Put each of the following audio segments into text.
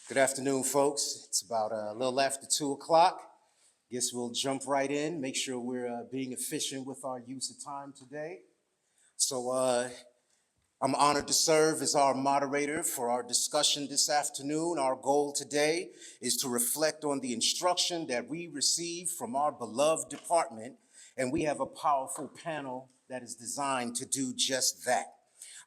Good afternoon, folks. It's about a little after 2 o'clock. Guess we'll jump right in, make sure we're being efficient with our use of time today. So I'm honored to serve as our moderator for our discussion this afternoon. Our goal today is to reflect on the instruction that we receive from our beloved department, and we have a powerful panel that is designed to do just that.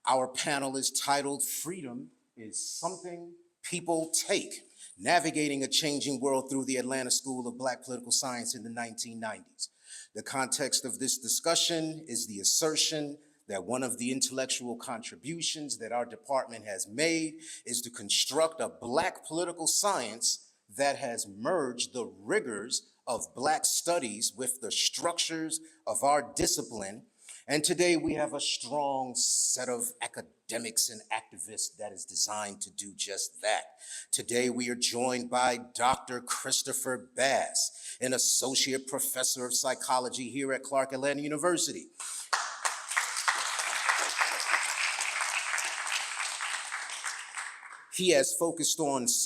Our panel is titled Freedom is Something People Take, Navigating a Changing World Through the Atlanta School of Black Political Science in the 1990s. The context of this discussion is the assertion that one of the intellectual contributions that our department has made is to construct a Black political science that has merged the rigors of Black studies with the structures of our discipline. And today we have a strong set of academics and activists that is designed to do just that. Today we are joined by Dr. Christopher Bass, an associate professor of psychology here at Clark Atlanta University. He has focused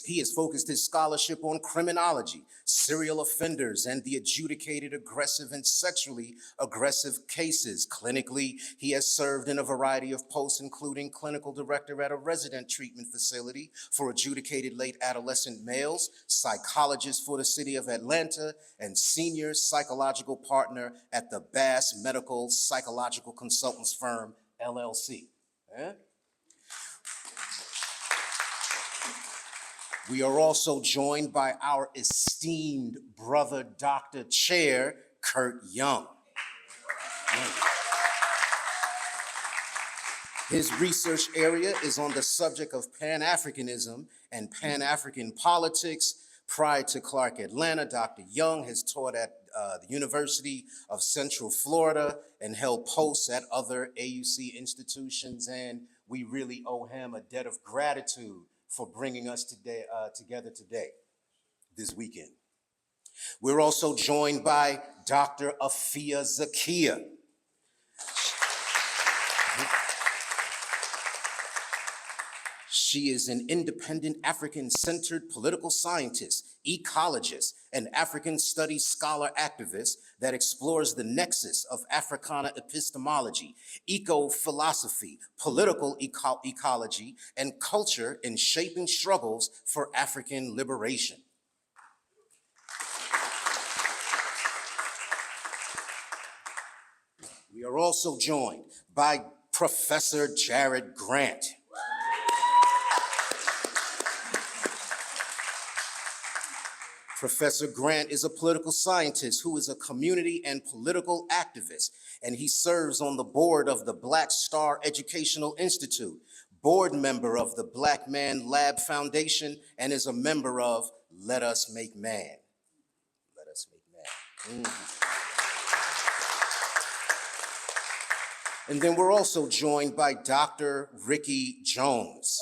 his scholarship on criminology, serial offenders, and the adjudicated aggressive and sexually aggressive cases. Clinically, he has served in a variety of posts, including clinical director at a resident treatment facility for adjudicated late adolescent males, psychologist for the city of Atlanta, and senior psychological partner at the Bass Medical Psychological Consultants Firm, LLC. We are also joined by our esteemed brother, Dr. Chair Kurt Young. His research area is on the subject of Pan-Africanism and Pan-African politics. Prior to Clark Atlanta, Dr. Young has taught at the University of Central Florida and held posts at other AUC institutions, and we really owe him a debt of gratitude for bringing us together today, this weekend. We're also joined by Dr. Afia Zakia. She is an independent African-centered political scientist, ecologist, and African studies scholar activist that explores the nexus of Africana epistemology, eco-philosophy, political ecology, and culture in shaping struggles for African liberation. We are also joined by Professor Jared Grant. Professor Grant is a political scientist who is a community and political activist, and he serves on the board of the Black Star Educational Institute, board member of the Black Man Lab Foundation, and is a member of Let Us Make Man. Let Us Make Man. And then we're also joined by Dr. Ricky Jones.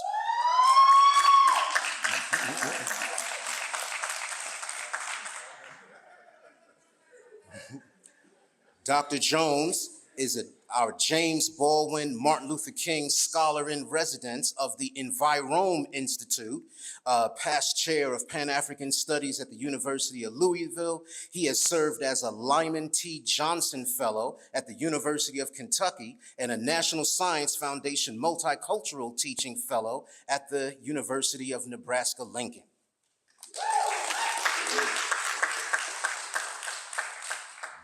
Dr. Jones is our James Baldwin Martin Luther King Scholar in Residence of the Envirome Institute, past chair of Pan-African Studies at the University of Louisville. He has served as a Lyman T. Johnson Fellow at the University of Kentucky and a National Science Foundation Multicultural Teaching Fellow at the University of Nebraska-Lincoln.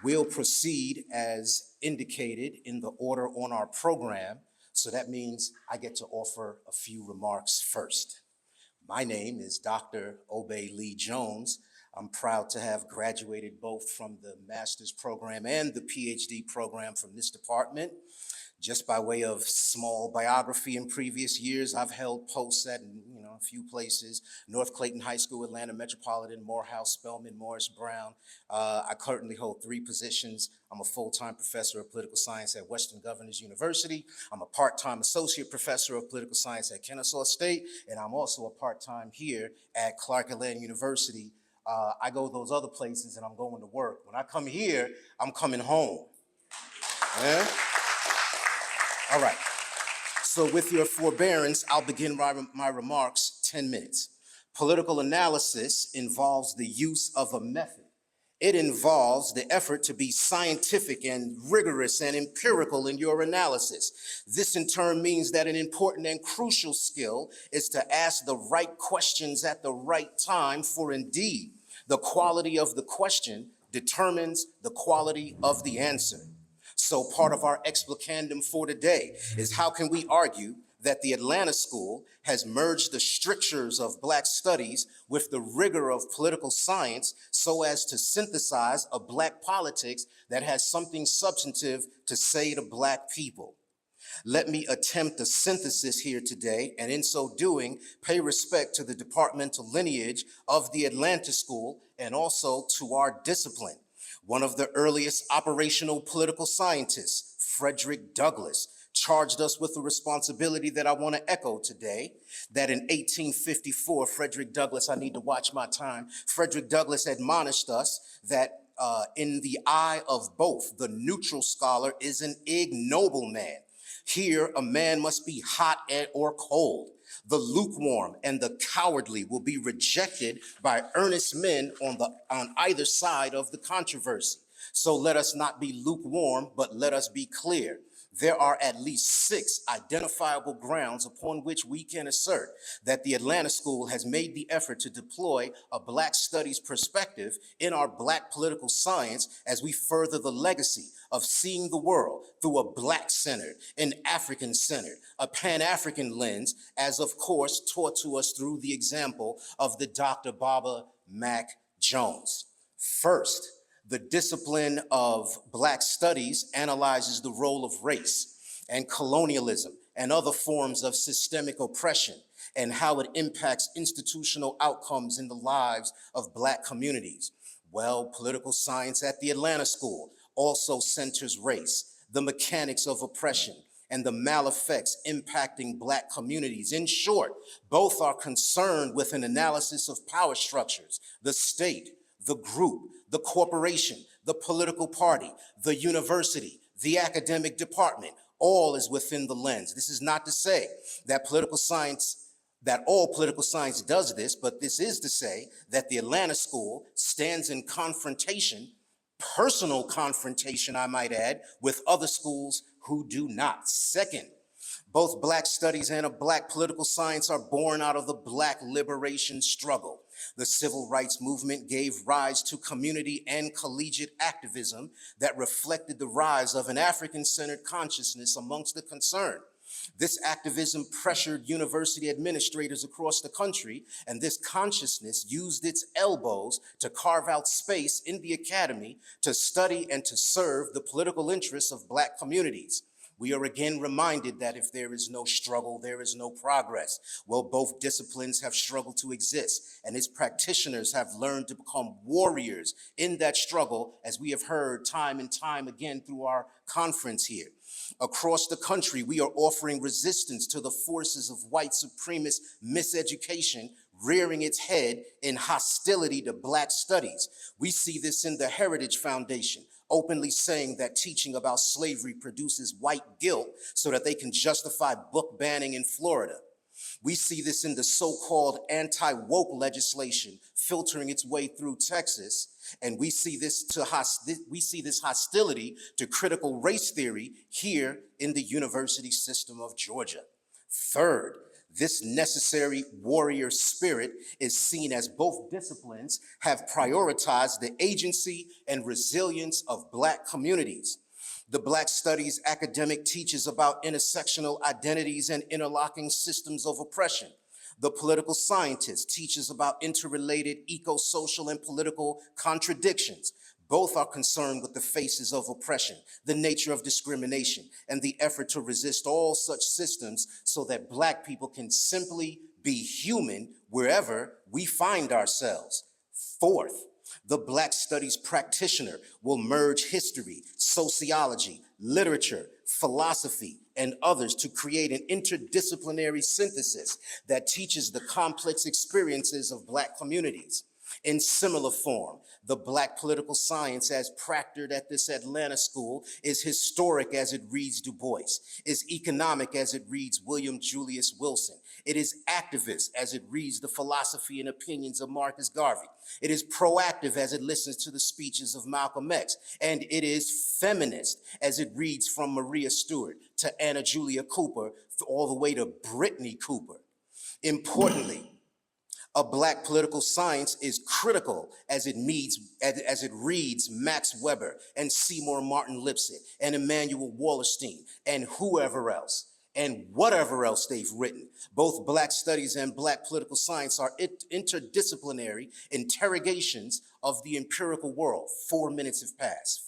We'll proceed as indicated in the order on our program, so that means I get to offer a few remarks first. My name is Dr. Obey Lee Jones. I'm proud to have graduated both from the master's program and the PhD program from this department. Just by way of small biography in previous years, I've held posts at a few places: North Clayton High School, Atlanta Metropolitan, Morehouse, Spelman, Morris Brown. I currently hold 3 positions. I'm a full-time professor of political science at Western Governors University. I'm a part-time associate professor of political science at Kennesaw State, and I'm also a part-time here at Clark Atlanta University. I go those other places and I'm going to work. When I come here, I'm coming home. Yeah? All right. So with your forbearance, I'll begin my remarks 10 minutes. Political analysis involves the use of a method. It involves the effort to be scientific and rigorous and empirical in your analysis. This in turn means that an important and crucial skill is to ask the right questions at the right time, for indeed, the quality of the question determines the quality of the answer. So part of our explicandum for today is how can we argue that the Atlanta School has merged the strictures of Black studies with the rigor of political science so as to synthesize a Black politics that has something substantive to say to Black people. Let me attempt a synthesis here today, and in so doing, pay respect to the departmental lineage of the Atlanta School and also to our discipline. One of the earliest operational political scientists, Frederick Douglass, charged us with a responsibility that I want to echo today, that in 1854, Frederick Douglass, I need to watch my time, Frederick Douglass admonished us that in the eye of both, the neutral scholar is an ignoble man. Here, a man must be hot or cold. The lukewarm and the cowardly will be rejected by earnest men on either side of the controversy. So let us not be lukewarm, but let us be clear. There are at least 6 identifiable grounds upon which we can assert that the Atlanta School has made the effort to deploy a Black studies perspective in our Black political science as we further the legacy of seeing the world through a Black-centered, an African-centered, a Pan-African lens, as of course taught to us through the example of the Dr. Baba Mack Jones. First, the discipline of Black studies analyzes the role of race and colonialism and other forms of systemic oppression and how it impacts institutional outcomes in the lives of Black communities. Well, political science at the Atlanta School also centers race, the mechanics of oppression, and the maleffects impacting Black communities. In short, both are concerned with an analysis of power structures, the state, the group, the corporation, the political party, the university, the academic department, all is within the lens. This is not to say that all political science does this, but this is to say that the Atlanta School stands in confrontation, personal confrontation, I might add, with other schools who do not. Second, both Black studies and a Black political science are born out of the Black liberation struggle. The civil rights movement gave rise to community and collegiate activism that reflected the rise of an African-centered consciousness amongst the concerned. This activism pressured university administrators across the country, and this consciousness used its elbows to carve out space in the academy to study and to serve the political interests of Black communities. We are again reminded that if there is no struggle, there is no progress. Well, both disciplines have struggled to exist, and its practitioners have learned to become warriors in that struggle, as we have heard time and time again through our conference here. Across the country, we are offering resistance to the forces of white supremacist miseducation rearing its head in hostility to Black studies. We see this in the Heritage Foundation, openly saying that teaching about slavery produces white guilt so that they can justify book banning in Florida. We see this in the so-called anti-woke legislation filtering its way through Texas, and we see this hostility to critical race theory here in the university system of Georgia. Third, this necessary warrior spirit is seen as both disciplines have prioritized the agency and resilience of Black communities. The Black Studies academic teaches about intersectional identities and interlocking systems of oppression. The political scientist teaches about interrelated eco-social and political contradictions. Both are concerned with the faces of oppression, the nature of discrimination, and the effort to resist all such systems so that Black people can simply be human wherever we find ourselves. Fourth, the Black Studies practitioner will merge history, sociology, literature, philosophy, and others to create an interdisciplinary synthesis that teaches the complex experiences of Black communities. In similar form, the Black political science as practiced at this Atlanta school is historic as it reads Du Bois, is economic as it reads William Julius Wilson. It is activist as it reads the philosophy and opinions of Marcus Garvey. It is proactive as it listens to the speeches of Malcolm X. And it is feminist as it reads from Maria Stewart to Anna Julia Cooper, all the way to Brittany Cooper. Importantly, a Black political science is critical as it reads Max Weber and Seymour Martin Lipset and Emanuel Wallerstein and whoever else and whatever else they've written. Both Black studies and Black political science are interdisciplinary interrogations of the empirical world. 4 minutes have passed.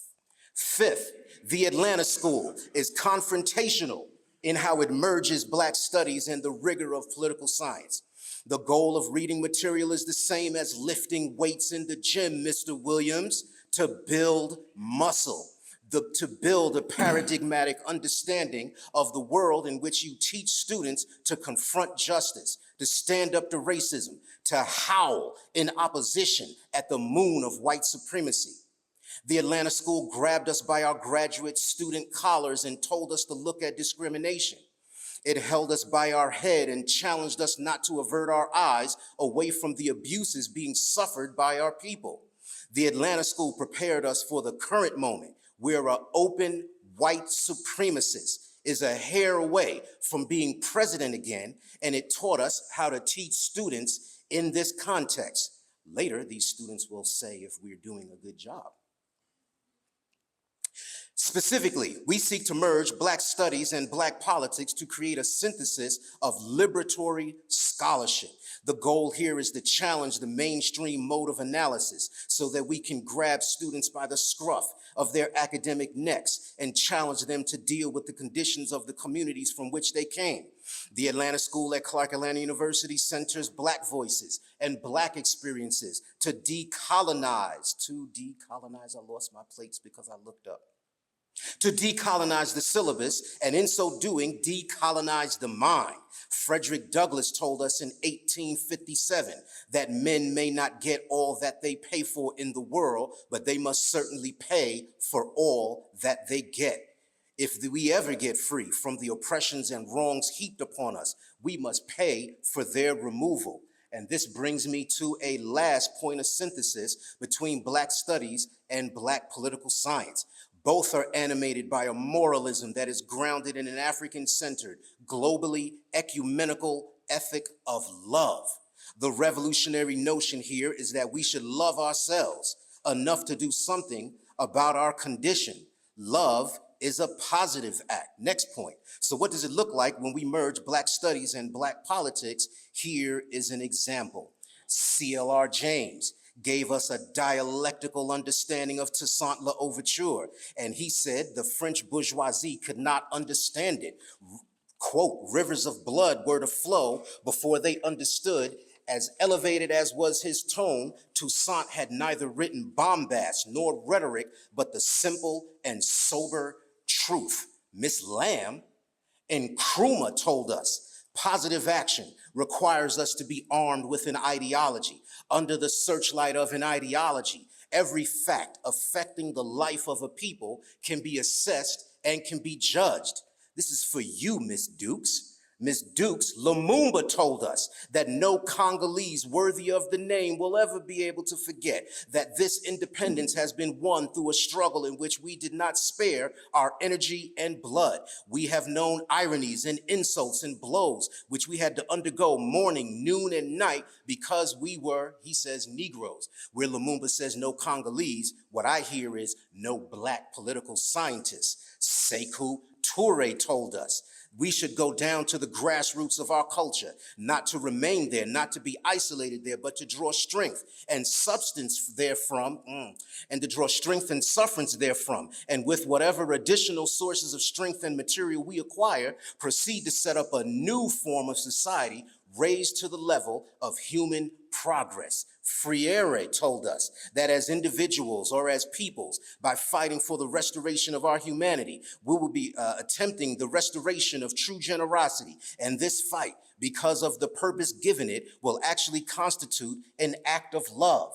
Fifth, the Atlanta School is confrontational in how it merges Black studies and the rigor of political science. The goal of reading material is the same as lifting weights in the gym, Mr. Williams, to build muscle, to build a paradigmatic understanding of the world in which you teach students to confront justice, to stand up to racism, to howl in opposition at the moon of white supremacy. The Atlanta School grabbed us by our graduate student collars and told us to look at discrimination. It held us by our head and challenged us not to avert our eyes away from the abuses being suffered by our people. The Atlanta School prepared us for the current moment where an open white supremacist is a hair away from being president again, and it taught us how to teach students in this context. Later, these students will say if we're doing a good job. Specifically, we seek to merge Black studies and Black politics to create a synthesis of liberatory scholarship. The goal here is to challenge the mainstream mode of analysis so that we can grab students by the scruff of their academic necks and challenge them to deal with the conditions of the communities from which they came. The Atlanta School at Clark Atlanta University centers Black voices and Black experiences to decolonize. I lost my plates because I looked up. To decolonize the syllabus, and in so doing, decolonize the mind. Frederick Douglass told us in 1857 that men may not get all that they pay for in the world, but they must certainly pay for all that they get. If we ever get free from the oppressions and wrongs heaped upon us, we must pay for their removal. And this brings me to a last point of synthesis between Black studies and Black political science. Both are animated by a moralism that is grounded in an African-centered, globally ecumenical ethic of love. The revolutionary notion here is that we should love ourselves enough to do something about our condition. Love is a positive act. Next point. So what does it look like when we merge Black studies and Black politics? Here is an example. C.L.R. James gave us a dialectical understanding of Toussaint L'Ouverture, and he said the French bourgeoisie could not understand it. Quote, rivers of blood were to flow before they understood. As elevated as was his tone, Toussaint had neither written bombast nor rhetoric, but the simple and sober truth. Miss Lamb and Nkrumah told us, positive action requires us to be armed with an ideology. Under the searchlight of an ideology, every fact affecting the life of a people can be assessed and can be judged. This is for you, Miss Dukes. Miss Dukes, Lumumba told us that no Congolese worthy of the name will ever be able to forget that this independence has been won through a struggle in which we did not spare our energy and blood. We have known ironies and insults and blows, which we had to undergo morning, noon, and night because we were, he says, Negroes. Where Lumumba says no Congolese, what I hear is no Black political scientists. Sekou Toure told us we should go down to the grassroots of our culture, not to remain there, not to be isolated there, but to draw strength and substance therefrom, and to draw strength and sufferance therefrom. And with whatever additional sources of strength and material we acquire, proceed to set up a new form of society raised to the level of human progress. Freire told us that as individuals or as peoples, by fighting for the restoration of our humanity, we will be attempting the restoration of true generosity. And this fight, because of the purpose given it, will actually constitute an act of love.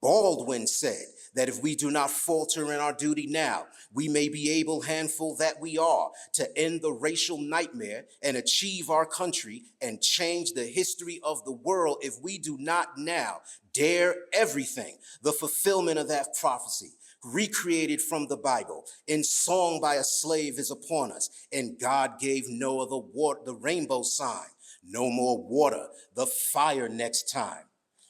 Baldwin said that if we do not falter in our duty now, we may be able, handful that we are, to end the racial nightmare and achieve our country and change the history of the world if we do not now dare everything. The fulfillment of that prophecy, recreated from the Bible, in song by a slave, is upon us. And God gave Noah the rainbow sign. No more water, the fire next time.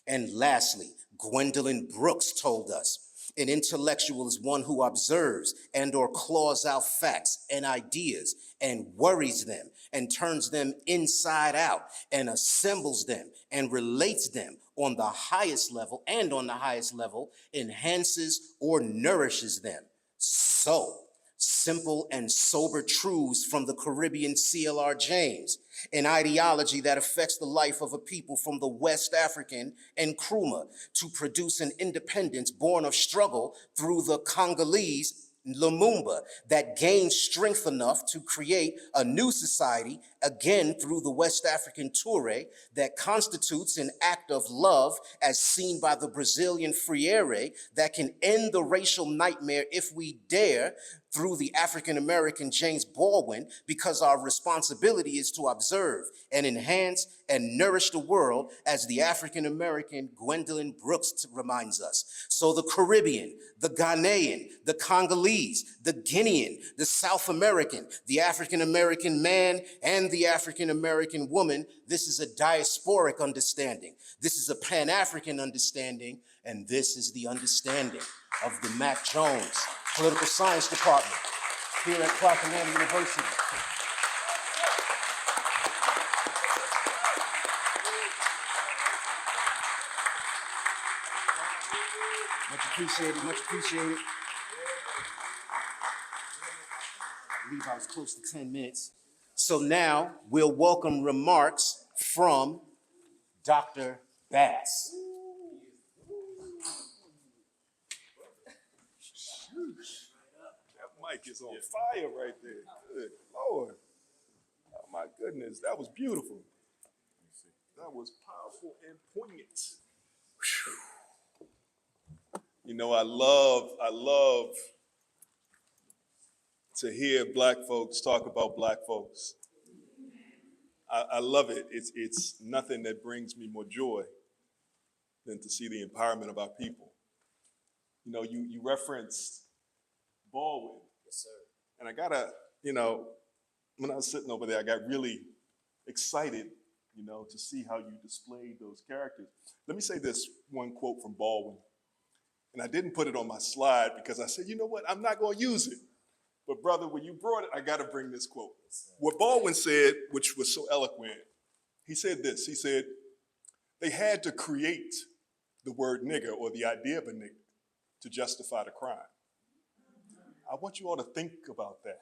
And lastly, Gwendolyn Brooks told us, an intellectual is one who observes and or claws out facts and ideas and worries them and turns them inside out and assembles them and relates them on the highest level, and on the highest level enhances or nourishes them. So, simple and sober truths from the Caribbean C.L.R. James, an ideology that affects the life of a people from the West African Nkrumah to produce an independence born of struggle through the Congolese Lumumba that gained strength enough to create a new society, again through the West African Toure, that constitutes an act of love as seen by the Brazilian Freire that can end the racial nightmare if we dare, through the African-American James Baldwin, because our responsibility is to observe and enhance and nourish the world, as the African-American Gwendolyn Brooks reminds us. So the Caribbean, the Ghanaian, the Congolese, the Guinean, the South American, the African-American man, and the African-American woman, this is a diasporic understanding. This is a Pan-African understanding, and this is the understanding of the Mac Jones Political Science Department here at Clark Atlanta University. Much appreciated, much appreciated. I believe I was close to 10 minutes. So now we'll welcome remarks from Dr. Bass. That mic is on fire right there. Good Lord. Oh my goodness, that was beautiful. That was powerful and poignant. Whew. You know, I love to hear Black folks talk about Black folks. I love it. It's nothing that brings me more joy than to see the empowerment of our people. You know, you referenced Baldwin. Yes, sir. And I gotta, you know, when I was sitting over there, I got really excited, you know, to see how you displayed those characters. Let me say this one quote from Baldwin. And I didn't put it on my slide because I said, you know what, I'm not gonna use it. But brother, when you brought it, I gotta bring this quote. What Baldwin said, which was so eloquent, he said this, he said, they had to create the word nigger or the idea of a nigger to justify the crime. I want you all to think about that.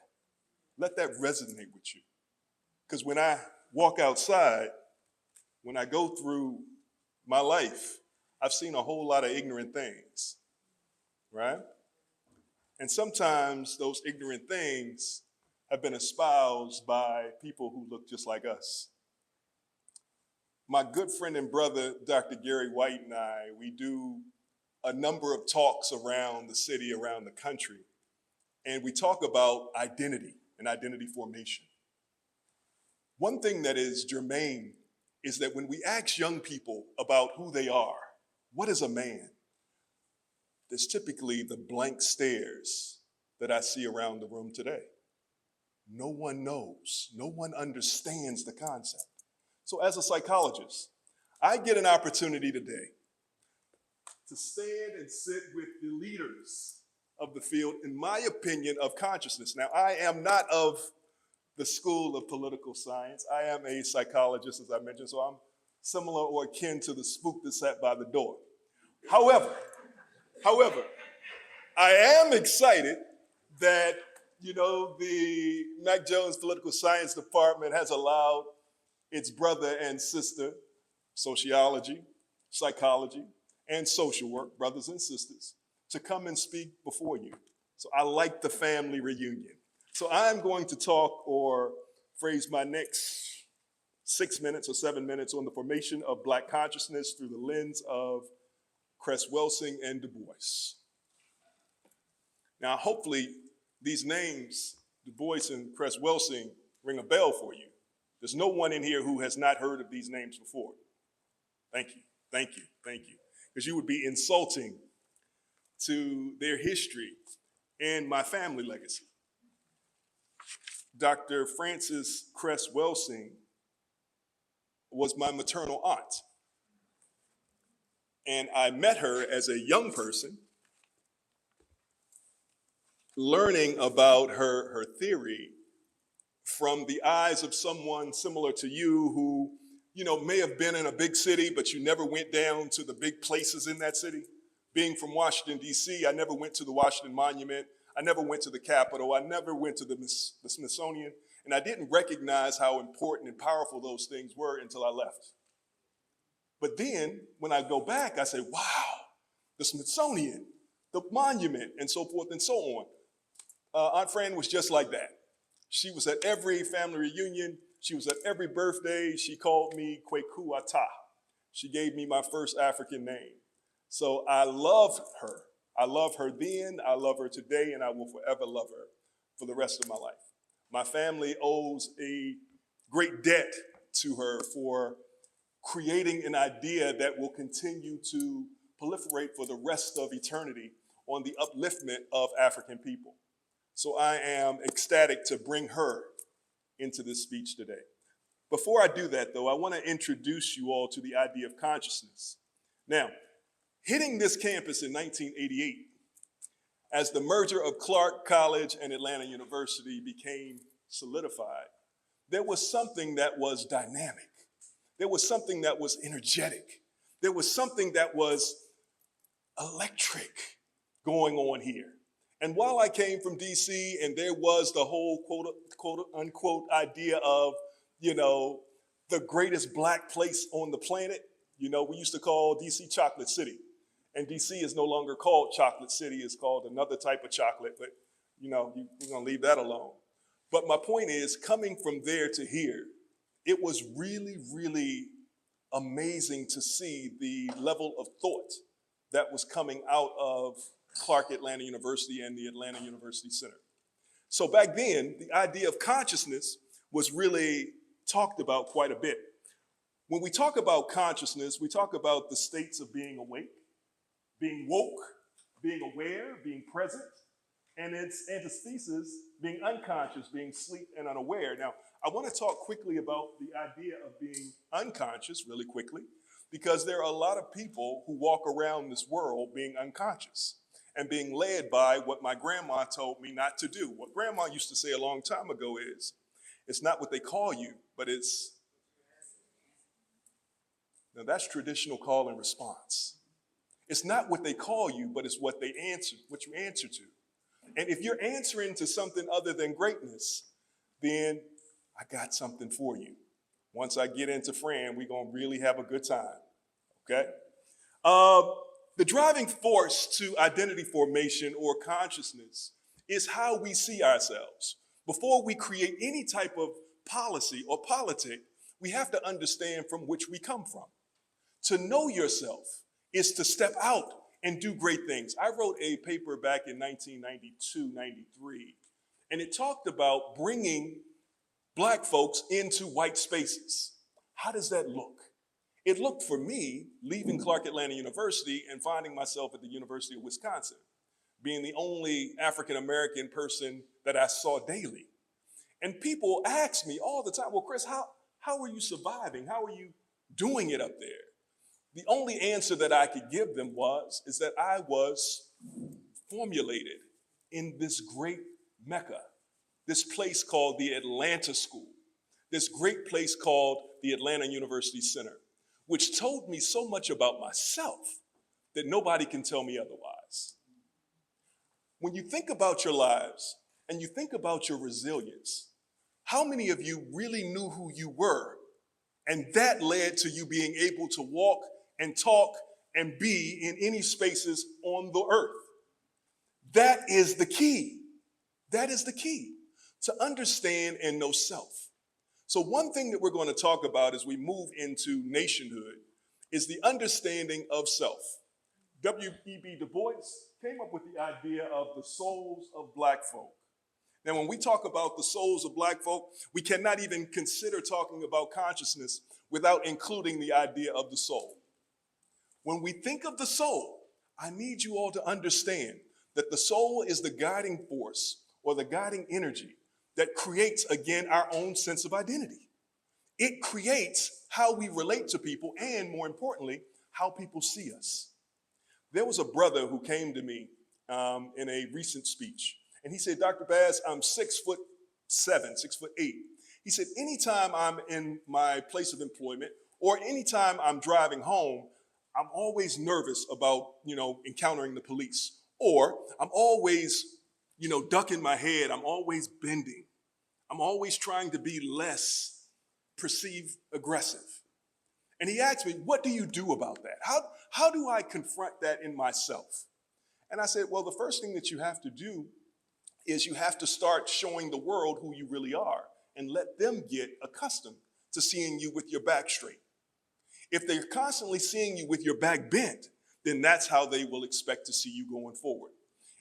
Let that resonate with you. Because when I walk outside, when I go through my life, I've seen a whole lot of ignorant things, right? And sometimes those ignorant things have been espoused by people who look just like us. My good friend and brother, Dr. Gary White, and I, we do a number of talks around the city, around the country, and we talk about identity and identity formation. One thing that is germane is that when we ask young people about who they are, what is a man? There's typically the blank stares that I see around the room today. No one knows, no one understands the concept. So as a psychologist, I get an opportunity today to stand and sit with the leaders of the field, in my opinion, of consciousness. Now, I am not of the school of political science. I am a psychologist, as I mentioned, so I'm similar or akin to the spook that sat by the door. However, I am excited that, you know, the Mac Jones Political Science Department has allowed its brother and sister, sociology, psychology, and social work, brothers and sisters, to come and speak before you. So I like the family reunion. So I'm going to talk or phrase my next 6 minutes or 7 minutes on the formation of Black consciousness through the lens of Cress Welsing and Du Bois. Now, hopefully, these names, Du Bois and Cress Welsing, ring a bell for you. There's no one in here who has not heard of these names before. Thank you, thank you, thank you. Because you would be insulting to their history and my family legacy. Dr. Frances Cress Welsing was my maternal aunt. And I met her as a young person, learning about her theory from the eyes of someone similar to you who, may have been in a big city, but you never went down to the big places in that city. Being from Washington, D.C., I never went to the Washington Monument. I never went to the Capitol. I never went to the Smithsonian. And I didn't recognize how important and powerful those things were until I left. But then, when I go back, I say, wow, the Smithsonian, the monument, and so forth and so on. Aunt Fran was just like that. She was at every family reunion. She was at every birthday. She called me Kweku Ata. She gave me my first African name. So I love her. I love her then, I love her today, and I will forever love her for the rest of my life. My family owes a great debt to her for creating an idea that will continue to proliferate for the rest of eternity on the upliftment of African people. So I am ecstatic to bring her into this speech today. Before I do that, though, I want to introduce you all to the idea of consciousness. Now, hitting this campus in 1988, as the merger of Clark College and Atlanta University became solidified, there was something that was dynamic. There was something that was energetic. There was something that was electric going on here. And while I came from DC and there was the whole quote unquote idea of, the greatest Black place on the planet, we used to call DC Chocolate City. And DC is no longer called Chocolate City, it's called another type of chocolate, but we're gonna leave that alone. But my point is, coming from there to here, it was really, really amazing to see the level of thought that was coming out of Clark Atlanta University and the Atlanta University Center. So back then, the idea of consciousness was really talked about quite a bit. When we talk about consciousness, we talk about the states of being awake, being woke, being aware, being present, and its antithesis, being unconscious, being asleep and unaware. Now, I want to talk quickly about the idea of being unconscious really quickly, because there are a lot of people who walk around this world being unconscious and being led by what my grandma told me not to do. What grandma used to say a long time ago is, it's not what they call you, but it's, now that's traditional call and response. It's not what they call you, but it's what they answer, what you answer to. And if you're answering to something other than greatness, then I got something for you. Once I get into Fran, we're gonna really have a good time, okay? The driving force to identity formation or consciousness is how we see ourselves. Before we create any type of policy or politic, we have to understand from which we come from. To know yourself is to step out and do great things. I wrote a paper back in 1992, 93, and it talked about bringing Black folks into white spaces. How does that look? It looked for me, leaving Clark Atlanta University and finding myself at the University of Wisconsin, being the only African-American person that I saw daily. And people ask me all the time, well, Chris, how are you surviving? How are you doing it up there? The only answer that I could give them is that I was formulated in this great Mecca, this place called the Atlanta School, this great place called the Atlanta University Center, which told me so much about myself that nobody can tell me otherwise. When you think about your lives and you think about your resilience, how many of you really knew who you were And that led to you being able to walk and talk and be in any spaces on the earth. That is the key. That is the key, to understand and know self. So one thing that we're going to talk about as we move into nationhood is the understanding of self. W.E.B. Du Bois came up with the idea of the souls of black folk. Now, when we talk about the souls of black folk, we cannot even consider talking about consciousness without including the idea of the soul. When we think of the soul, I need you all to understand that the soul is the guiding force or the guiding energy that creates, again, our own sense of identity. It creates how we relate to people and, more importantly, how people see us. There was a brother who came to me in a recent speech, and he said, Dr. Baz, I'm 6'7", 6'8". He said, anytime I'm in my place of employment or anytime I'm driving home, I'm always nervous about, encountering the police. Or I'm always, ducking my head. I'm always bending. I'm always trying to be less perceived aggressive. And he asked me, what do you do about that? How do I confront that in myself? And I said, well, the first thing that you have to do is you have to start showing the world who you really are and let them get accustomed to seeing you with your back straight. If they're constantly seeing you with your back bent, then that's how they will expect to see you going forward.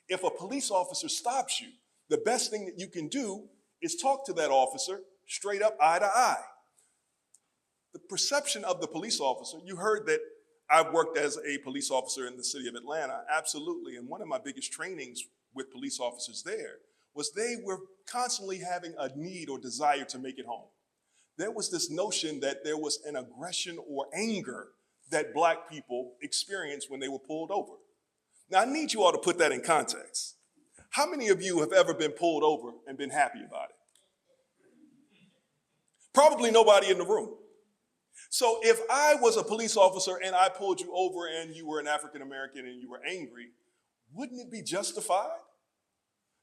If a police officer stops you, the best thing that you can do is talk to that officer straight up, eye to eye. The perception of the police officer, you heard that I've worked as a police officer in the city of Atlanta, absolutely. And one of my biggest trainings with police officers there was they were constantly having a need or desire to make it home. There was this notion that there was an aggression or anger that black people experienced when they were pulled over. Now, I need you all to put that in context. How many of you have ever been pulled over and been happy about it? Probably nobody in the room. So if I was a police officer and I pulled you over and you were an African American and you were angry, wouldn't it be justified?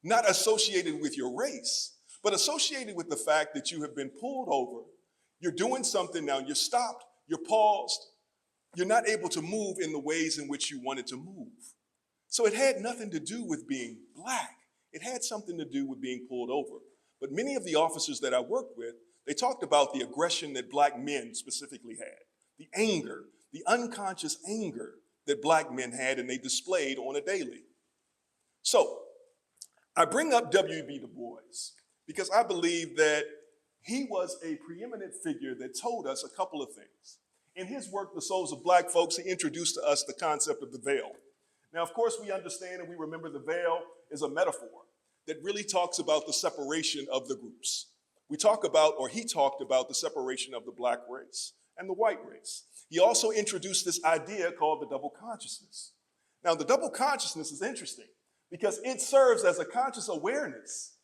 Not associated with your race, but associated with the fact that you have been pulled over, you're doing something now, you're stopped, you're paused, you're not able to move in the ways in which you wanted to move. So it had nothing to do with being black. It had something to do with being pulled over. But many of the officers that I worked with, they talked about the aggression that black men specifically had, the anger, the unconscious anger that black men had and they displayed on a daily. So I bring up W.E.B. Du Bois because I believe that he was a preeminent figure that told us a couple of things. In his work, The Souls of Black Folks, he introduced to us the concept of the veil. Now, of course, we understand and we remember the veil is a metaphor that really talks about the separation of the groups. We talk about, or he talked about, the separation of the black race and the white race. He also introduced this idea called the double consciousness. Now, the double consciousness is interesting because it serves as a conscious awareness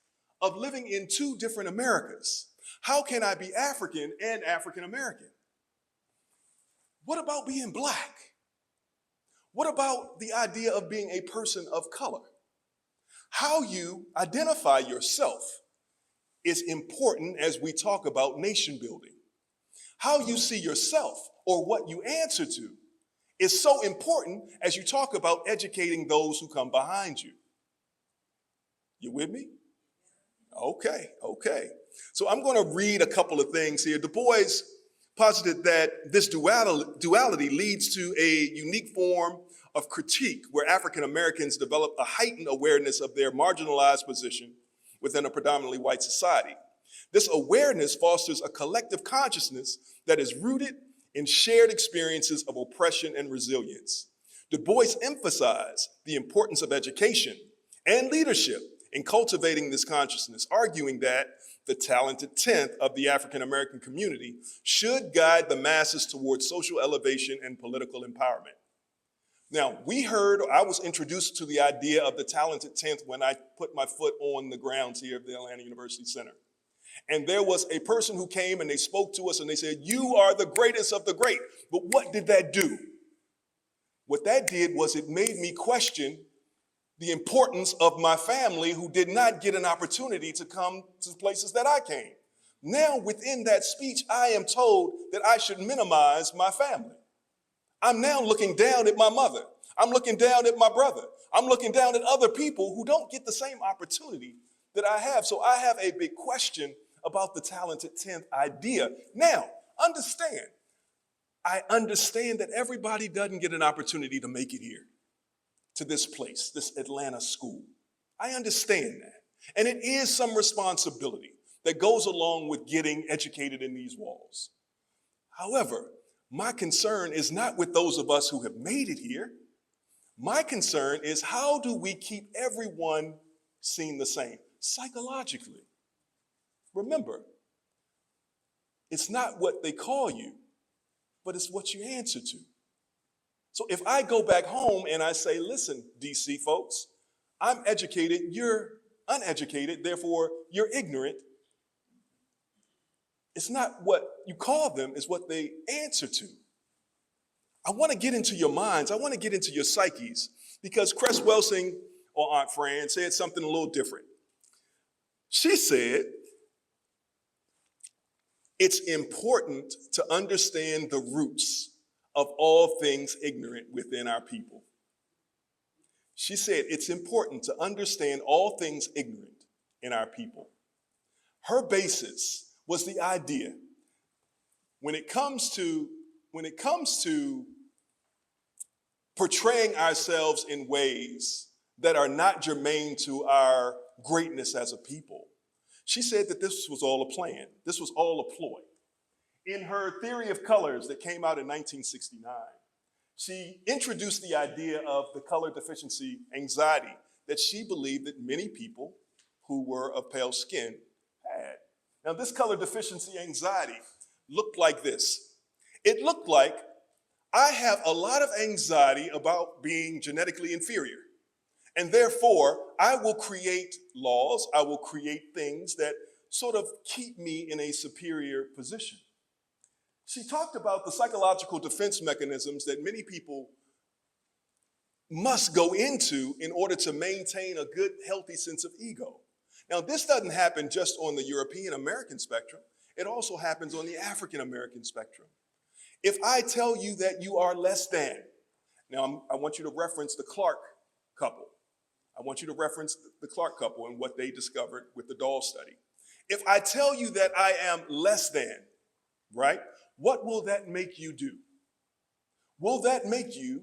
of living in two different Americas. How can I be African and African American? What about being black? What about the idea of being a person of color? How you identify yourself is important as we talk about nation building. How you see yourself or what you answer to is so important as you talk about educating those who come behind you. You with me? Okay. So I'm going to read a couple of things here. Du Bois posited that this duality leads to a unique form of critique where African Americans develop a heightened awareness of their marginalized position within a predominantly white society. This awareness fosters a collective consciousness that is rooted in shared experiences of oppression and resilience. Du Bois emphasized the importance of education and leadership in cultivating this consciousness, arguing that the talented 10th of the African American community should guide the masses towards social elevation and political empowerment. Now, I was introduced to the idea of the talented 10th when I put my foot on the grounds here of the Atlanta University Center. And there was a person who came and they spoke to us and they said, "You are the greatest of the great." But what did that do? What that did was it made me question the importance of my family who did not get an opportunity to come to places that I came. Now, within that speech, I am told that I should minimize my family. I'm now looking down at my mother. I'm looking down at my brother. I'm looking down at other people who don't get the same opportunity that I have. So I have a big question about the talented 10th idea. Now, I understand that everybody doesn't get an opportunity to make it here to this place, this Atlanta school. I understand that. And it is some responsibility that goes along with getting educated in these walls. However, my concern is not with those of us who have made it here. My concern is, how do we keep everyone seen the same psychologically? Remember, it's not what they call you, but it's what you answer to. So if I go back home and I say, listen, DC folks, I'm educated, you're uneducated, therefore you're ignorant. It's not what you call them, it's what they answer to. I want to get into your minds. I want to get into your psyches, because Cress Welsing, or Aunt Fran, said something a little different. She said, it's important to understand the roots of all things ignorant within our people. She said, it's important to understand all things ignorant in our people. Her basis was the idea, when it comes to portraying ourselves in ways that are not germane to our greatness as a people, she said that this was all a plan. This was all a ploy. In her Theory of Colors that came out in 1969, she introduced the idea of the color deficiency anxiety that she believed that many people who were of pale skin had. Now, this color deficiency anxiety looked like this. It looked like, I have a lot of anxiety about being genetically inferior, and therefore I will create laws, I will create things that sort of keep me in a superior position. She talked about the psychological defense mechanisms that many people must go into in order to maintain a good, healthy sense of ego. Now, this doesn't happen just on the European American spectrum. It also happens on the African American spectrum. If I tell you that you are less than, now I want you to reference the Clark couple. I want you to reference the Clark couple and what they discovered with the doll study. If I tell you that I am less than, right, what will that make you do? Will that make you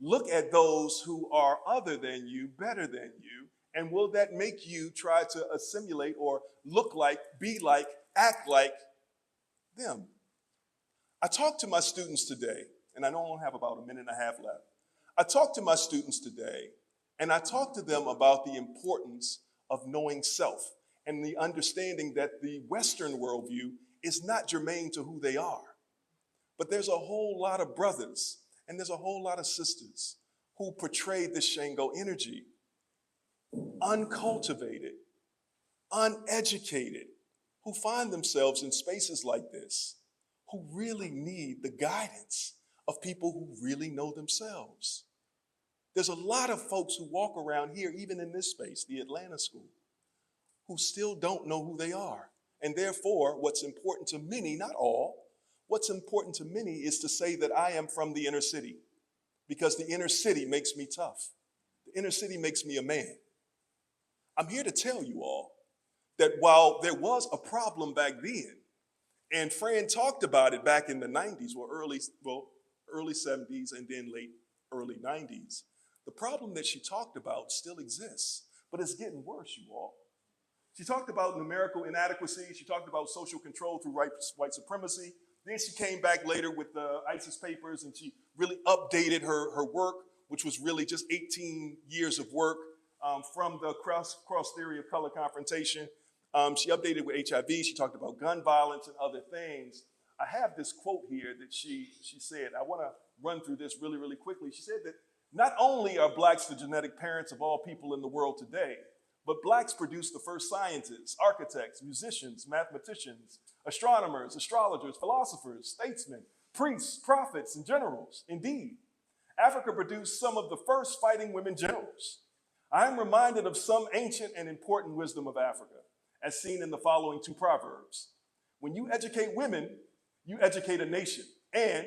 look at those who are other than you, better than you, and will that make you try to assimilate or look like, be like, act like them? I talked to my students today, and I know I only have about a minute and a half left. I talked to my students today, and I talked to them about the importance of knowing self and the understanding that the Western worldview is not germane to who they are. But there's a whole lot of brothers and there's a whole lot of sisters who portray this Shango energy, uncultivated, uneducated, who find themselves in spaces like this, who really need the guidance of people who really know themselves. There's a lot of folks who walk around here, even in this space, the Atlanta School, who still don't know who they are. And therefore, what's important to many, not all, what's important to many is to say that I am from the inner city, because the inner city makes me tough. The inner city makes me a man. I'm here to tell you all that while there was a problem back then, and Fran talked about it back in the 90s, early 70s and then late early 90s, the problem that she talked about still exists, but it's getting worse, you all. She talked about numerical inadequacy. She talked about social control through white supremacy. Then she came back later with the ISIS papers, and she really updated her work, which was really just 18 years of work from the cross theory of color confrontation. She updated with HIV. She talked about gun violence and other things. I have this quote here that she said. I want to run through this really, really quickly. She said that not only are blacks the genetic parents of all people in the world today, but blacks produced the first scientists, architects, musicians, mathematicians, astronomers, astrologers, philosophers, statesmen, priests, prophets, and generals. Indeed, Africa produced some of the first fighting women generals. I am reminded of some ancient and important wisdom of Africa, as seen in the following two proverbs. When you educate women, you educate a nation. And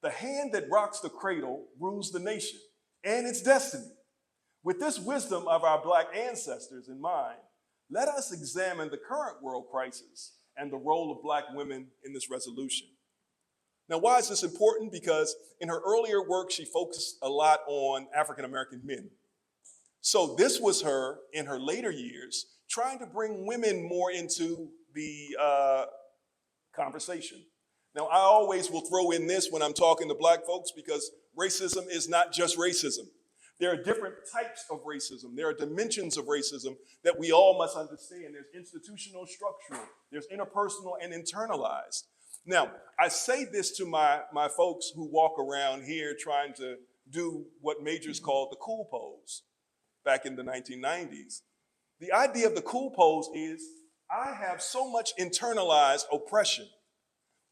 the hand that rocks the cradle rules the nation and its destiny. With this wisdom of our Black ancestors in mind, let us examine the current world crisis and the role of Black women in this resolution. Now, why is this important? Because in her earlier work, she focused a lot on African American men. So this was her, in her later years, trying to bring women more into the conversation. Now, I always will throw in this when I'm talking to Black folks, because racism is not just racism. There are different types of racism. There are dimensions of racism that we all must understand. There's institutional, structural, there's interpersonal, and internalized. Now, I say this to my folks who walk around here trying to do what majors called the cool pose back in the 1990s. The idea of the cool pose is I have so much internalized oppression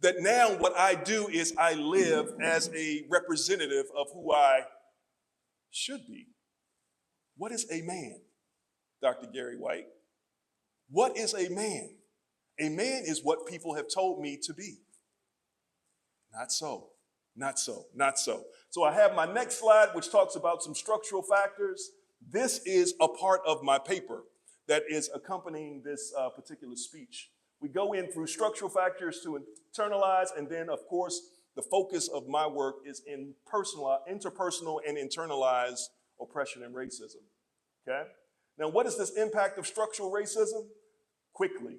that now what I do is I live as a representative of who I should be. What is a man, Dr. Gary White? What is a man? A man is what people have told me to be. Not so, not so, not so. So I have my next slide, which talks about some structural factors. This is a part of my paper that is accompanying this particular speech. We go in through structural factors to internalize, and then, of course, the focus of my work is in interpersonal and internalized oppression and racism, okay? Now, what is this impact of structural racism? Quickly.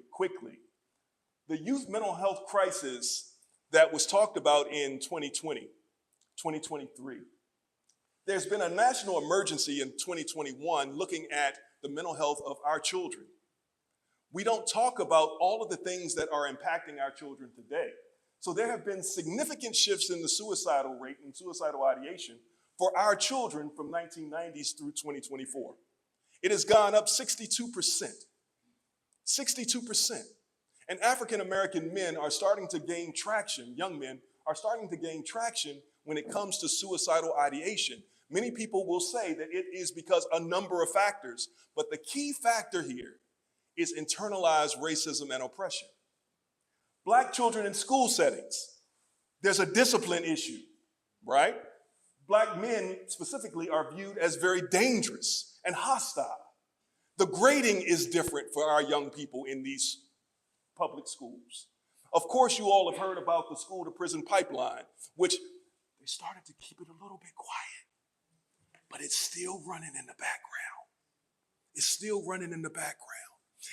The youth mental health crisis that was talked about in 2020, 2023. There's been a national emergency in 2021 looking at the mental health of our children. We don't talk about all of the things that are impacting our children today. So there have been significant shifts in the suicidal rate and suicidal ideation for our children from 1990s through 2024. It has gone up 62%. 62%. And African American men are starting to gain traction, young men are starting to gain traction when it comes to suicidal ideation. Many people will say that it is because a number of factors, but the key factor here is internalized racism and oppression. Black children in school settings, there's a discipline issue, right? Black men specifically are viewed as very dangerous and hostile. The grading is different for our young people in these public schools. Of course, you all have heard about the school to prison pipeline, which they started to keep it a little bit quiet, but it's still running in the background. It's still running in the background.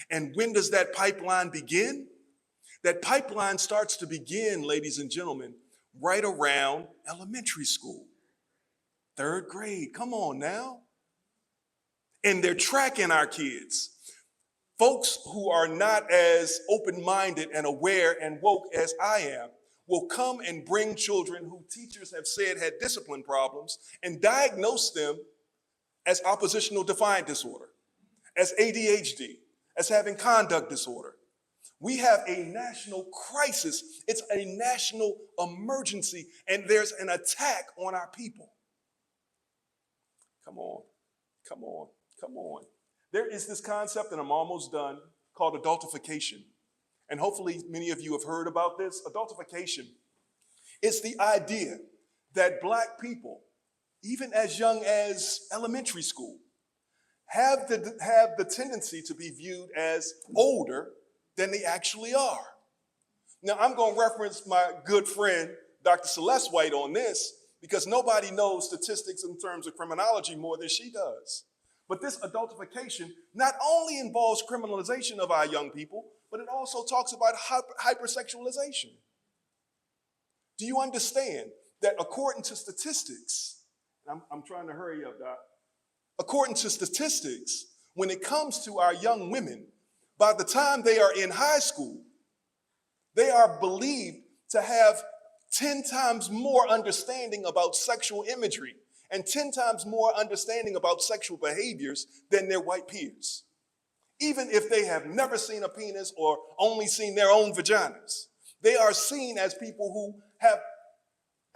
And when does that pipeline begin? That pipeline starts to begin, ladies and gentlemen, right around elementary school. 3rd grade, come on now. And they're tracking our kids. Folks who are not as open-minded and aware and woke as I am will come and bring children who teachers have said had discipline problems and diagnose them as oppositional defiant disorder, as ADHD, as having conduct disorder. We have a national crisis. It's a national emergency, and there's an attack on our people. Come on. There is this concept, and I'm almost done, called adultification. And hopefully many of you have heard about this. Adultification is the idea that Black people, even as young as elementary school, have the tendency to be viewed as older than they actually are. Now, I'm going to reference my good friend, Dr. Celeste White, on this, because nobody knows statistics in terms of criminology more than she does. But this adultification not only involves criminalization of our young people, but it also talks about hypersexualization. Do you understand that according to statistics, I'm trying to hurry up, Doc. According to statistics, when it comes to our young women, by the time they are in high school, they are believed to have 10 times more understanding about sexual imagery and 10 times more understanding about sexual behaviors than their white peers. Even if they have never seen a penis or only seen their own vaginas, they are seen as people who have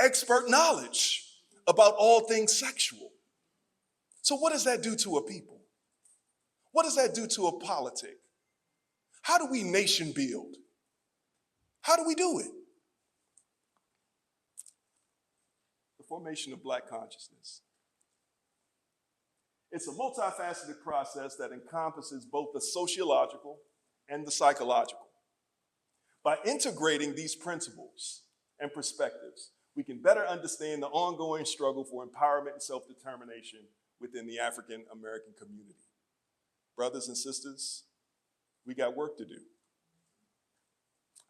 expert knowledge about all things sexual. So what does that do to a people? What does that do to a politic? How do we nation build? How do we do it? The formation of Black consciousness. It's a multifaceted process that encompasses both the sociological and the psychological. By integrating these principles and perspectives, we can better understand the ongoing struggle for empowerment and self-determination within the African American community. Brothers and sisters, we got work to do.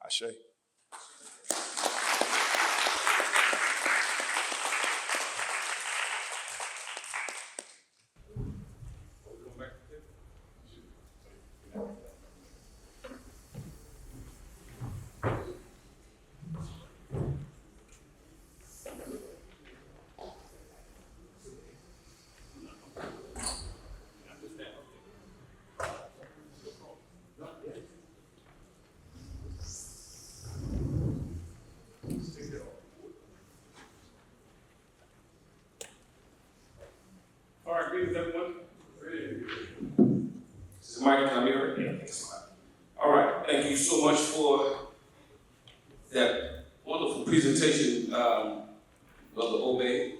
Ashe. All right, greetings everyone. This is Mike, can I be heard? Yeah, thanks, Mike. All right, thank you so much for that wonderful presentation, Brother Obey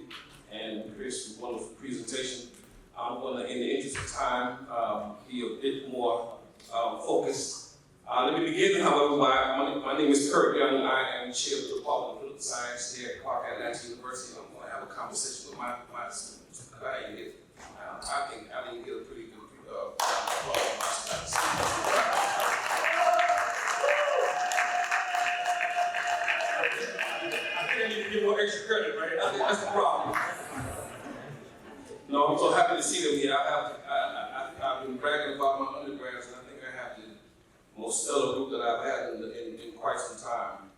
and Chris, wonderful presentation. I'm going to, in the interest of time, be a bit more focused. Let me begin, however, my name is Kurt Young. I am chair of the Department of Political Science here at Clark Atlanta University. I'm going to have a conversation with my students. I think I didn't get a pretty good applause from my students. I think I need to give more extra credit, right? I think that's the problem. No, I'm so happy to see them here. I've been bragging about my undergrads, and I think I have the most stellar group that I've had in quite some time.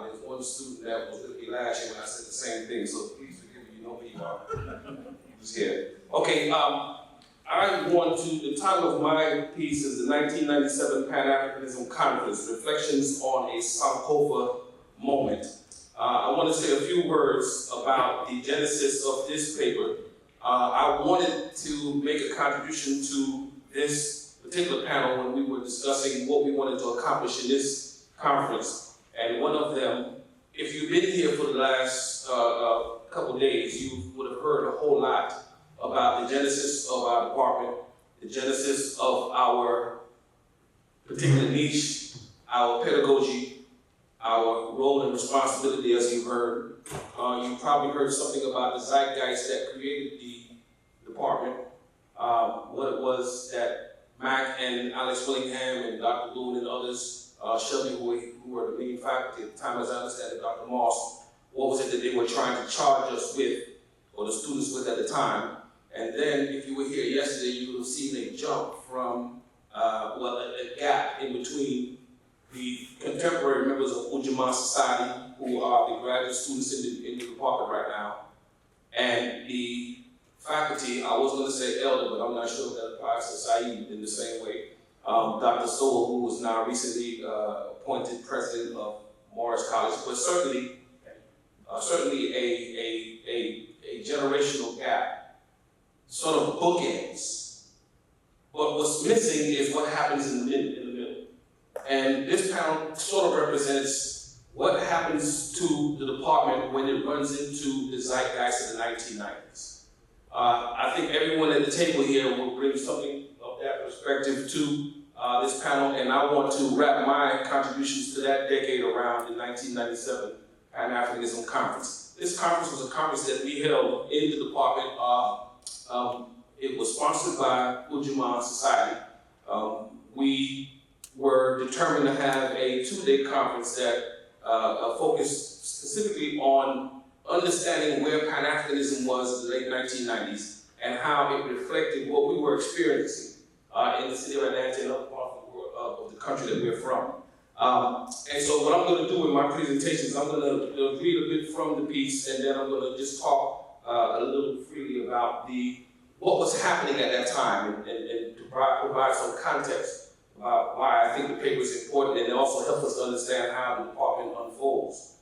There's one student that was with me last year when I said the same thing, so please forgive me, you know who you are. He was here. Okay, I want to, the title of my piece is the 1997 Pan-Africanism Conference, Reflections on a Sankofa Moment. I want to say a few words about the genesis of this paper. I wanted to make a contribution to this particular panel when we were discussing what we wanted to accomplish in this conference. And one of them, if you've been here for the last couple of days, you would have heard a whole lot about the genesis of our department, the genesis of our particular niche, our pedagogy, our role and responsibility, as you've heard. You probably heard something about the zeitgeist that created the department, what it was that Mac and Alex Willingham and Dr. Boone and others, Shelby, who were the main faculty at the time, as I understand it, Dr. Moss, what was it that they were trying to charge us with, or the students with at the time. And then, if you were here yesterday, you would have seen a jump from, a gap in between the contemporary members of Ujamaa Society, who are the graduate students in the department right now, and the faculty. I was going to say elder, but I'm not sure if that applies to Saeed in the same way. Dr. Sowell, who was now recently appointed president of Morris College, but certainly a generational gap, sort of bookends. But what's missing is what happens in the middle. And this panel sort of represents what happens to the department when it runs into the zeitgeist of the 1990s. I think everyone at the table here will bring something of that perspective to this panel, and I want to wrap my contributions to that decade around the 1997 Pan-Africanism Conference. This conference was a conference that we held in the department. It was sponsored by Ujamaa Society. We were determined to have a two-day conference that focused specifically on understanding where Pan-Africanism was in the late 1990s and how it reflected what we were experiencing in the city of Atlanta and other parts of the country that we're from. And so what I'm going to do in my presentations, I'm going to read a bit from the piece, and then I'm going to just talk a little freely about what was happening at that time and to provide some context about why I think the paper is important, and also help us to understand how the department unfolds.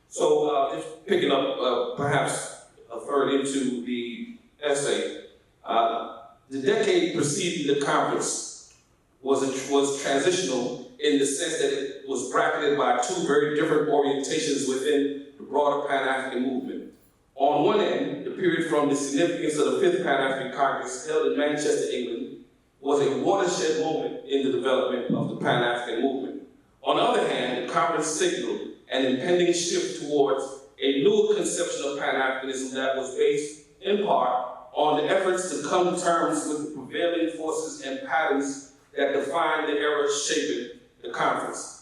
So just picking up perhaps a third into the essay, the decade preceding the conference was transitional in the sense that it was bracketed by two very different orientations within the broader Pan-African movement. On one end, the period from the significance of the Fifth Pan-African Congress held in Manchester, England, was a watershed moment in the development of the Pan-African movement. On the other hand, the conference signaled an impending shift towards a newer conception of Pan-Africanism that was based, in part, on the efforts to come to terms with the prevailing forces and patterns that define the era shaping the conference.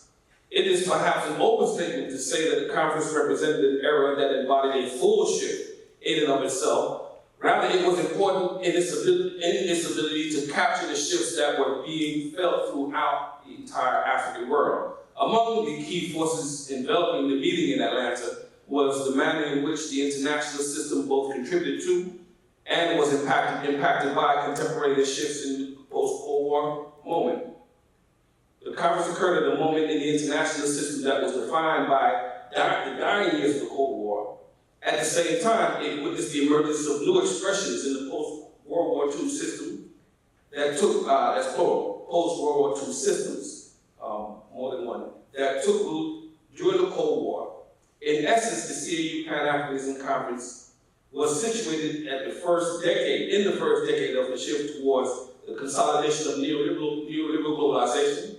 It is perhaps an overstatement to say that the conference represented an era that embodied a full shift in and of itself. Rather, it was important in its ability to capture the shifts that were being felt throughout the entire African world. Among the key forces enveloping the meeting in Atlanta was the manner in which the international system both contributed to and was impacted by contemporaneous shifts in the post-Cold War moment. The conference occurred at a moment in the international system that was defined by the dying years of the Cold War. At the same time, it witnessed the emergence of new expressions in the post-World War II system that took, that's plural, post-World War II systems, more than one, that took root during the Cold War. In essence, the CAU Pan-Africanism Conference was situated in the first decade of the shift towards the consolidation of neoliberal globalization,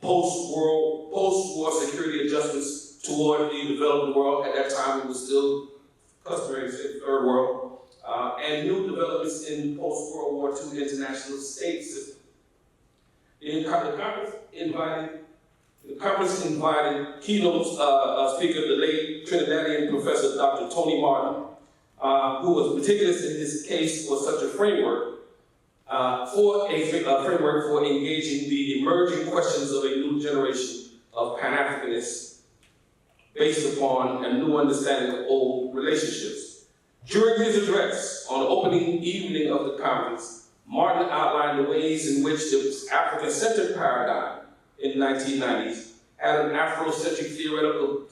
post-war security adjustments toward the developed world. At that time, it was still customary to say third world, and new developments in post-World War II international state system. The conference invited keynote speaker, the late Trinidadian professor, Dr. Tony Martin, who was meticulous in his case for such a framework, for engaging the emerging questions of a new generation of Pan-Africanists based upon a new understanding of old relationships. During his address on the opening evening of the conference, Martin outlined the ways in which the African-centered paradigm in the 1990s had an Afrocentric theoretical,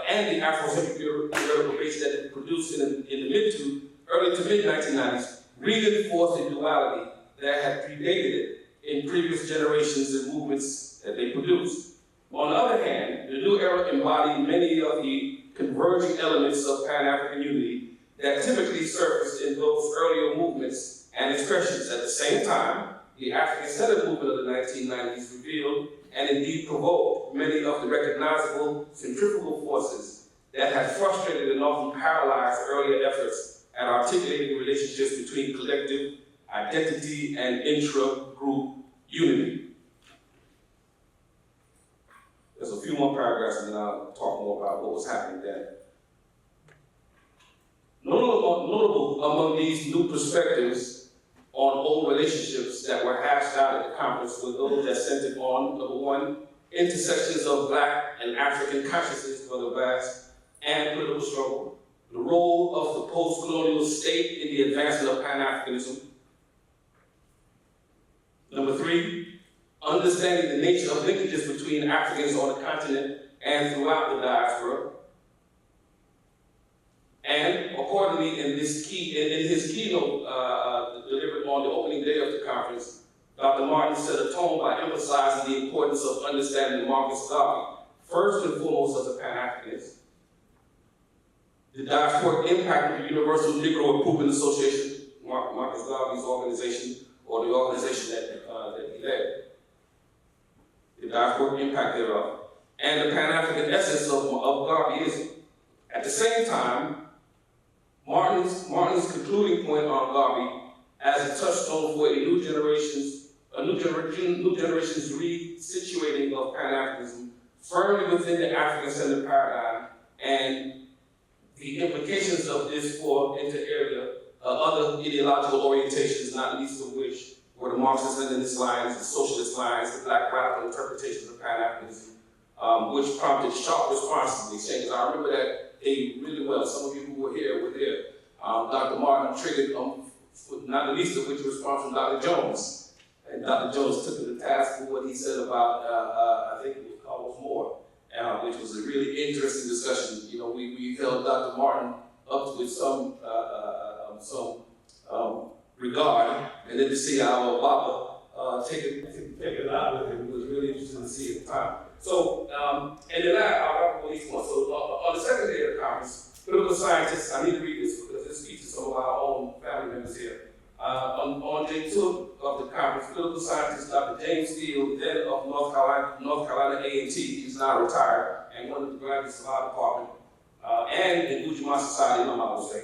and the Afrocentric theoretical base that it produced in the early to mid 1990s reinforced the duality that had predated it in previous generations and movements that they produced. On the other hand, the new era embodied many of the converging elements of Pan-African unity that typically surfaced in those earlier movements and expressions. At the same time, the African-centered movement of the 1990s revealed and indeed provoked many of the recognizable centrifugal forces that had frustrated and often paralyzed earlier efforts at articulating relationships between collective identity and intra-group unity. There's a few more paragraphs and then I'll talk more about what was happening then. Notable among these new perspectives on old relationships that were hashed out at the conference were those that centered on, number one, intersections of Black and African consciousness for the vast and political struggle, the role of the post-colonial state in the advancement of Pan-Africanism. Number three, understanding the nature of linkages between Africans on the continent and throughout the diaspora. And accordingly, in his keynote delivered on the opening day of the conference, Dr. Martin set a tone by emphasizing the importance of understanding Marcus Garvey, first and foremost as a Pan-Africanist, the diasporic impact of the Universal Negro Improvement Association, Marcus Garvey's organization, or the organization that he led, the diasporic impact thereof, and the Pan-African essence of Garveyism. At the same time, Martin's concluding point on Garvey as a touchstone for a new generation's resituating of Pan-Africanism firmly within the African-centered paradigm and the implications of this for inter-area other ideological orientations, not least of which were the Marxist-Leninist lines, the socialist lines, the Black radical interpretations of Pan-Africanism, which prompted sharp responses. I remember that day really well. Some of you who were here were there. Dr. Martin triggered, not the least of which, a response from Dr. Jones. And Dr. Jones took him to task for what he said about, I think it was Carlos Moore, which was a really interesting discussion. You know, we held Dr. Martin up with some regard, and then to see our Baba take it out with him was really interesting to see at the time. So, and then I'll go each one. So on the second day of the conference, political scientists, I need to read this because this speaks to some of our own family members here. On day 2 of the conference, political scientist Dr. James Steele, then of North Carolina A&T, he's now retired, and one of the graduates of our department, and in Ujamaa Society, I would say,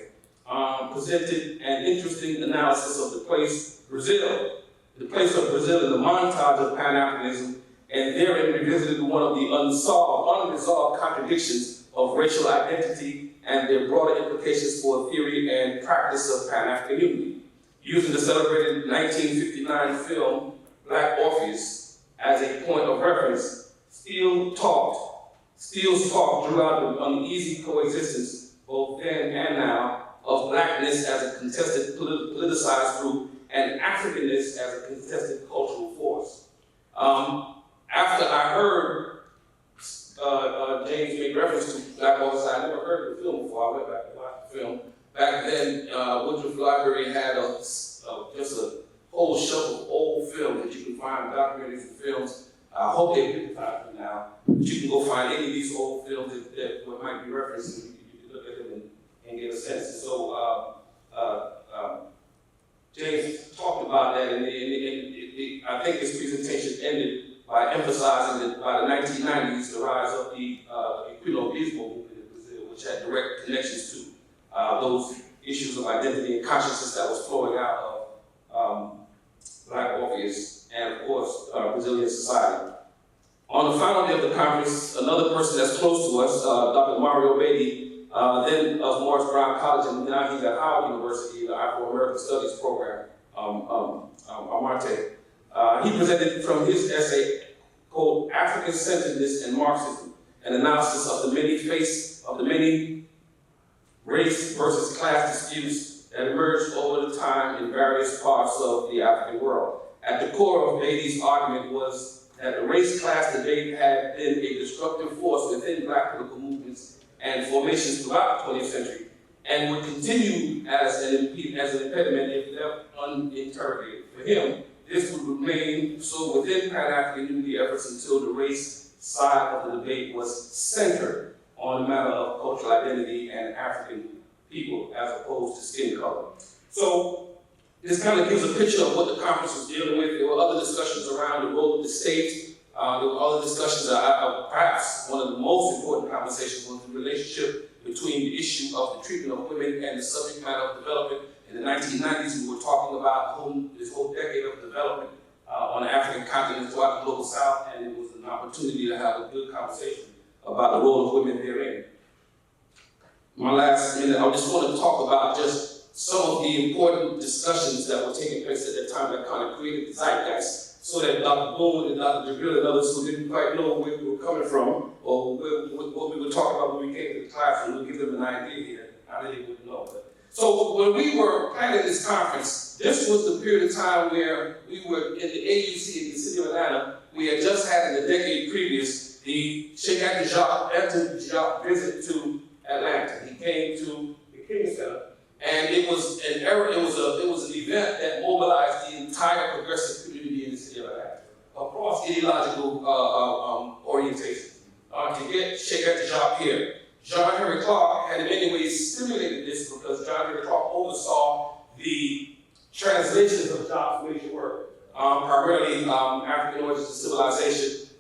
presented an interesting analysis of the place of Brazil in the montage of Pan-Africanism, and therein revisited one of the unresolved contradictions of racial identity and their broader implications for theory and practice of Pan-African unity. Using the celebrated 1959 film Black Orpheus as a point of reference, Steele's talk drew out the uneasy coexistence, both then and now, of Blackness as a contested politicized group and Africanness as a contested cultural force. After I heard James make reference to Black Orpheus, I never heard the film before. I went back to watch the film. Back then, Woodruff Library had just a whole shelf of old film that you can find, documentaries and films. I hope they've digitized them now, but you can go find any of these old films that might be referenced, and you can look at them and get a sense. And so James talked about that, and I think his presentation ended by emphasizing that by the 1990s, the rise of the Equino movement in Brazil, which had direct connections to those issues of identity and consciousness that was flowing out of Black Orpheus and, of course, Brazilian society. On the final day of the conference, another person that's close to us, Dr. Mario Beatty, then of Morris Brown College, and now he's at Howard University, the Afro-American Studies program, Amarte. He presented from his essay called African-Centeredness and Marxism, an analysis of the many race versus class disputes that emerged over the time in various parts of the African world. At the core of Beatty's argument was that the race-class debate had been a destructive force within Black political movements and formations throughout the 20th century, and would continue as an impediment if left uninterrogated. For him, this would remain so within Pan-African unity efforts until the race side of the debate was centered on the matter of cultural identity and African people as opposed to skin color. So this kind of gives a picture of what the conference was dealing with. There were other discussions around the role of the state. There were other discussions, perhaps one of the most important conversations was the relationship between the issue of the treatment of women and the subject matter of development. In the 1990s, we were talking about this whole decade of development on the African continent throughout the global south, and it was an opportunity to have a good conversation about the role of women therein. My last minute, I just want to talk about just some of the important discussions that were taking place at that time that kind of created the zeitgeist, so that Dr. Boone and Dr. Jabril and others who didn't quite know where we were coming from or what we were talking about when we came to the classroom, we'll give them an idea here. I really wouldn't know. So when we were planning this conference, this was the period of time where we were in the AUC in the city of Atlanta. We had just had in the decade previous the Sheikh Anta Diop visit to Atlanta. He came to the King Center, and it was an event that mobilized the entire progressive community in the city of Atlanta across ideological orientations. To get Sheikh Anta Diop here, John Henry Clark had in many ways stimulated this because John Henry Clark oversaw the translations of Diop's major work, primarily African Origins of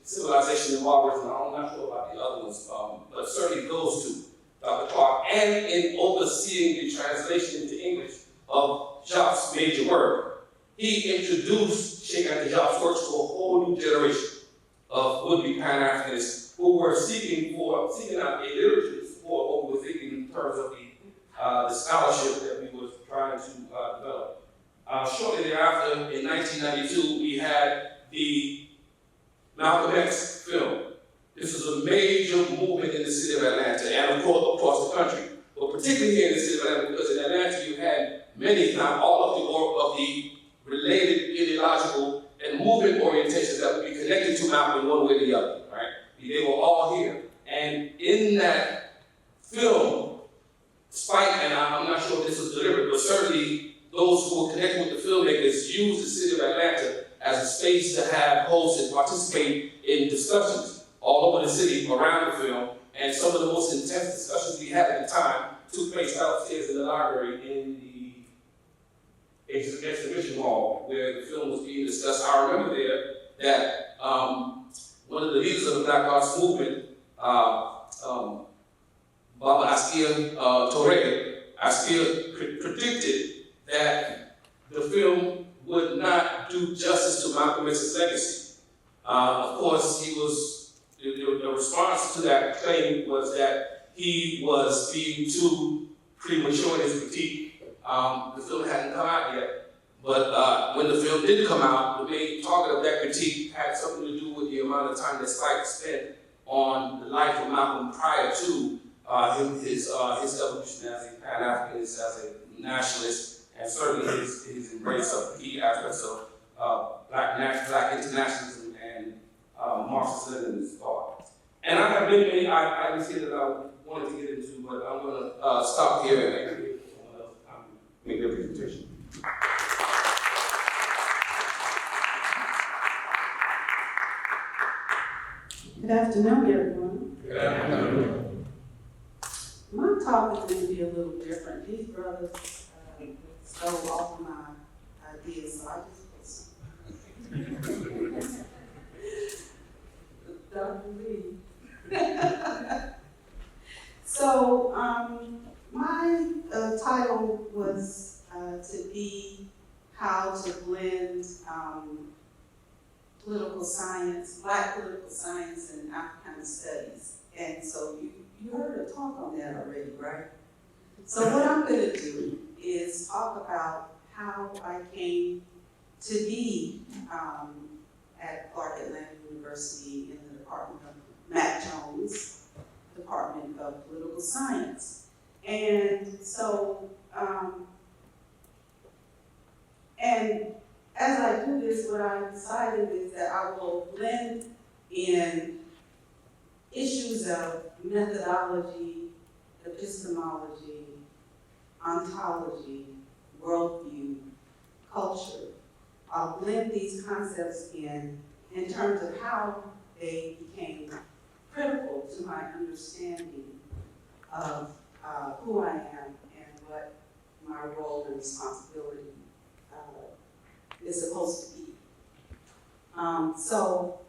Civilization and Barbarism. I'm not sure about the other ones, but certainly those two, Dr. Clark, and in overseeing the translation into English of Diop's major work, he introduced Sheikh Anta Diop's works to a whole new generation of would-be Pan-Africanists who were seeking out a literature to support what we were thinking in terms of the scholarship that we were trying to develop. Shortly thereafter, in 1992, we had the Malcolm X film. This was a major movement in the city of Atlanta and of course across the country, but particularly here in the city of Atlanta, because in Atlanta you had many, if not all of the related ideological and movement orientations that would be connected to Malcolm in one way or the other, right? They were all here. And in that film, despite, and I'm not sure if this was deliberate, but certainly those who were connected with the filmmakers used the city of Atlanta as a space to have hosts and participate in discussions. All in the exhibition hall where the film was being discussed. I remember there that one of the leaders of the Black Arts Movement, Baba Askia Toure, predicted that the film would not do justice to Malcolm X's legacy. Of course, the response to that claim was that he was being too premature in his critique. The film hadn't come out yet, but when the film did come out, the main target of that critique had something to do with the amount of time that Spike spent on the life of Malcolm prior to his evolution as a Pan-Africanist, as a nationalist, and certainly his embrace of key aspects of black internationalism and Marxist-Leninist thought. And I have many items here that I wanted to get into, but I'm going to stop here and give someone else time to make their presentation. Good afternoon, everyone. Good afternoon. My talk is going to be a little different. These brothers stole all of my ideas, so I just put some. Dr. Lee. So, my title was to be how to blend political science, Black political science and Africana studies. And so you heard a talk on that already, right? So what I'm going to do is talk about how I came to be at Clark Atlanta University in the Department of Matt Jones, Department of Political Science. And so, and as I do this, what I decided is that I will blend in issues of methodology, epistemology, ontology, worldview, culture. I'll blend these concepts in terms of how they became critical to my understanding of who I am and what my role and responsibility is supposed to be. So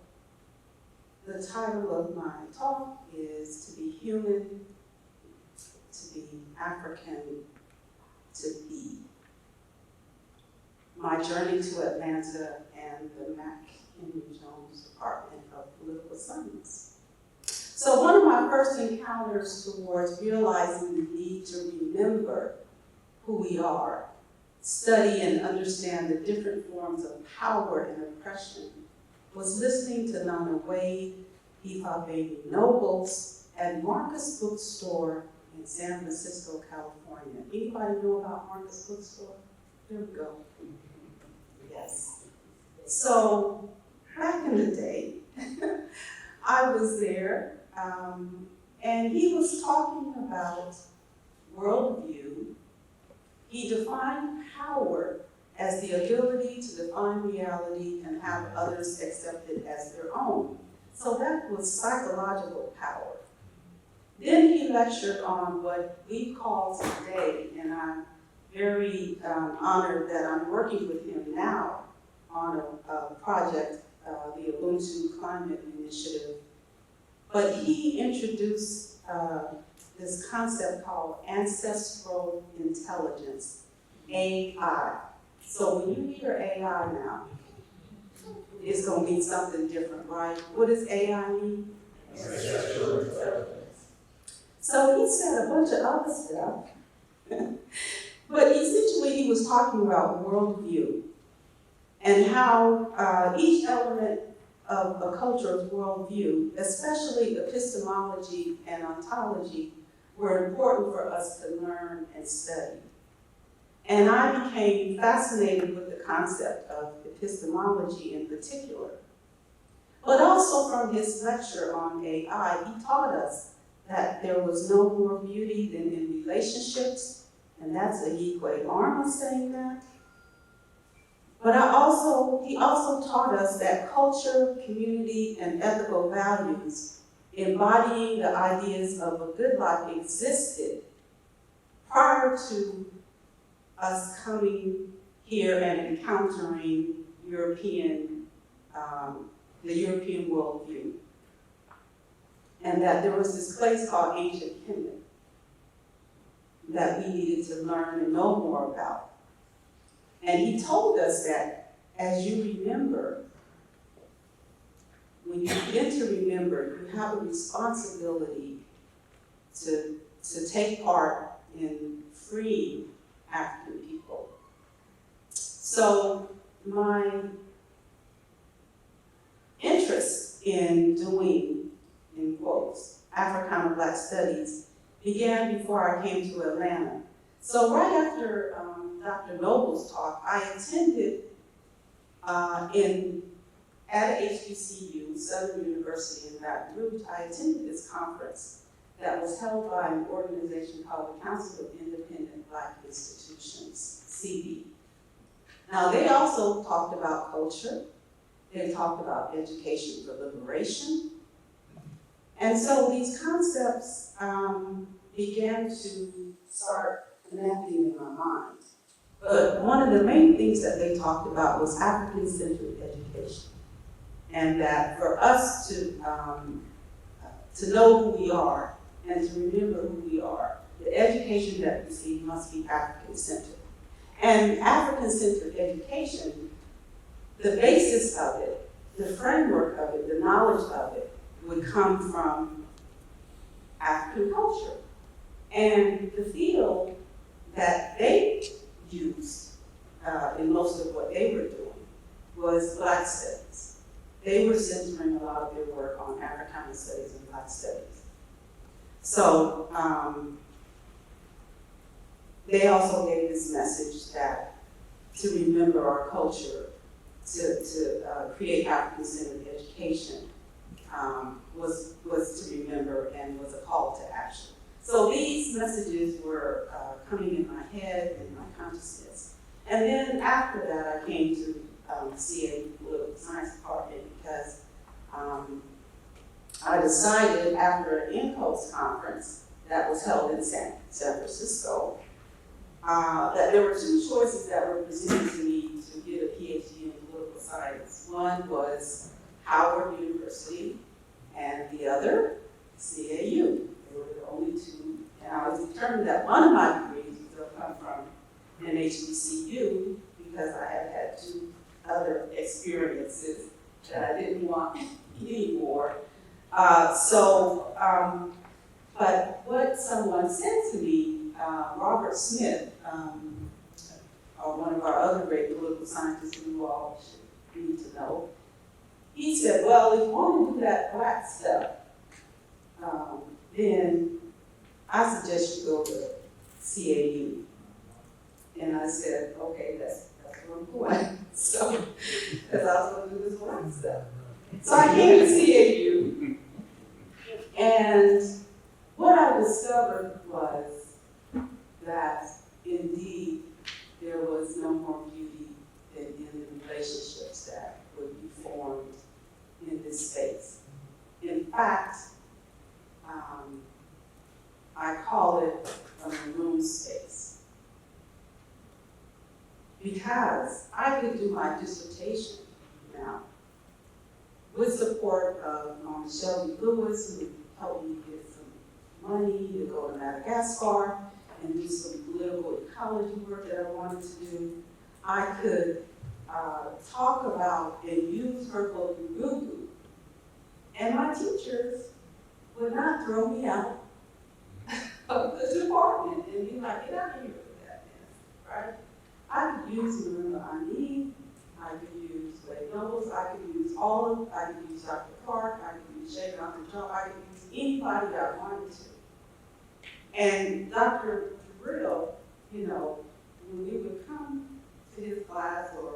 the title of my talk is To Be Human, To Be African, To Be. My journey to Atlanta and the Mack Henry Jones Department of Political Science. So one of my first encounters towards realizing the need to remember who we are, study and understand the different forms of power and oppression, was listening to Nana Wade, Ifa Baby Nobles at Marcus Bookstore in San Francisco, California. Anybody know about Marcus Bookstore? There we go. Yes. So back in the day, I was there, and he was talking about worldview. He defined power as the ability to define reality and have others accept it as their own. So that was psychological power. Then he lectured on what we call today, and I'm very honored that I'm working with him now on a project, the Ubuntu Climate Initiative. But he introduced this concept called ancestral intelligence, AI. So when you hear AI now, it's going to mean something different, right? What does AI mean? Ancestral intelligence. So he said a bunch of other stuff, but essentially he was talking about worldview and how each element of a culture's worldview, especially epistemology and ontology, were important for us to learn and study. And I became fascinated with the concept of epistemology in particular. But also from his lecture on AI, he taught us that there was no more beauty than in relationships, and that's Ahikwe Arma saying that. But he also taught us that culture, community, and ethical values embodying the ideas of a good life existed prior to us coming here and encountering European, the European worldview. And that there was this place called Ancient Kemet that we needed to learn and know more about. And he told us that as you remember, when you begin to remember, you have a responsibility to take part in freeing African people. So my interest in doing, in quotes, Africana Black Studies began before I came to Atlanta. So right after Dr. Noble's talk, I attended at HBCU, Southern University in Baton Rouge, I attended this conference that was held by an organization called the Council of Independent Black Institutions, CB. Now, they also talked about culture. They talked about education for liberation. And so these concepts began to start connecting in my mind. But one of the main things that they talked about was African-centered education. And that for us to know who we are and to remember who we are, the education that we receive must be African-centered. And African-centered education, the basis of it, the framework of it, the knowledge of it, would come from African culture. And the field that they used in most of what they were doing was Black studies. They were centering a lot of their work on Africana studies and Black studies. So they also gave this message that to remember our culture, to create African-centered education was to remember and was a call to action. So these messages were coming in my head and my consciousness. And then after that, I came to CA Political Science Department because I decided after an INCOAS conference that was held in San Francisco, that there were two choices that were presented to me to get a PhD in political science. One was Howard University, and the other, CAU. They were the only two, and I was determined that one of my degrees was going to come from an HBCU because I had had two other experiences that I didn't want anymore. But what someone said to me, Robert Smith, one of our other great political scientists who you all should need to know, he said, well, if you want to do that Black stuff, then I suggest you go to CAU. And I said, okay, that's where I'm going. So, because I was going to do this Black stuff. So I came to CAU, and what I discovered was that indeed there was no more beauty than in the relationships that would be formed in this space. In fact, I call it a maroon space because I could do my dissertation now with support of Mama Shelby Lewis, who helped me get some money to go to Madagascar and do some political ecology work that I wanted to do. I could talk about and use Hercule Gugu, and my teachers would not throw me out of the department and be like, get out of here with that mess, right? I could use Marimba Ani, I could use Wade Nobles, I could use Olive, I could use Dr. Clark, I could use Sheikh Dr. Joe, I could use anybody I wanted to. And Dr. Brill, you know, when we would come to his class or,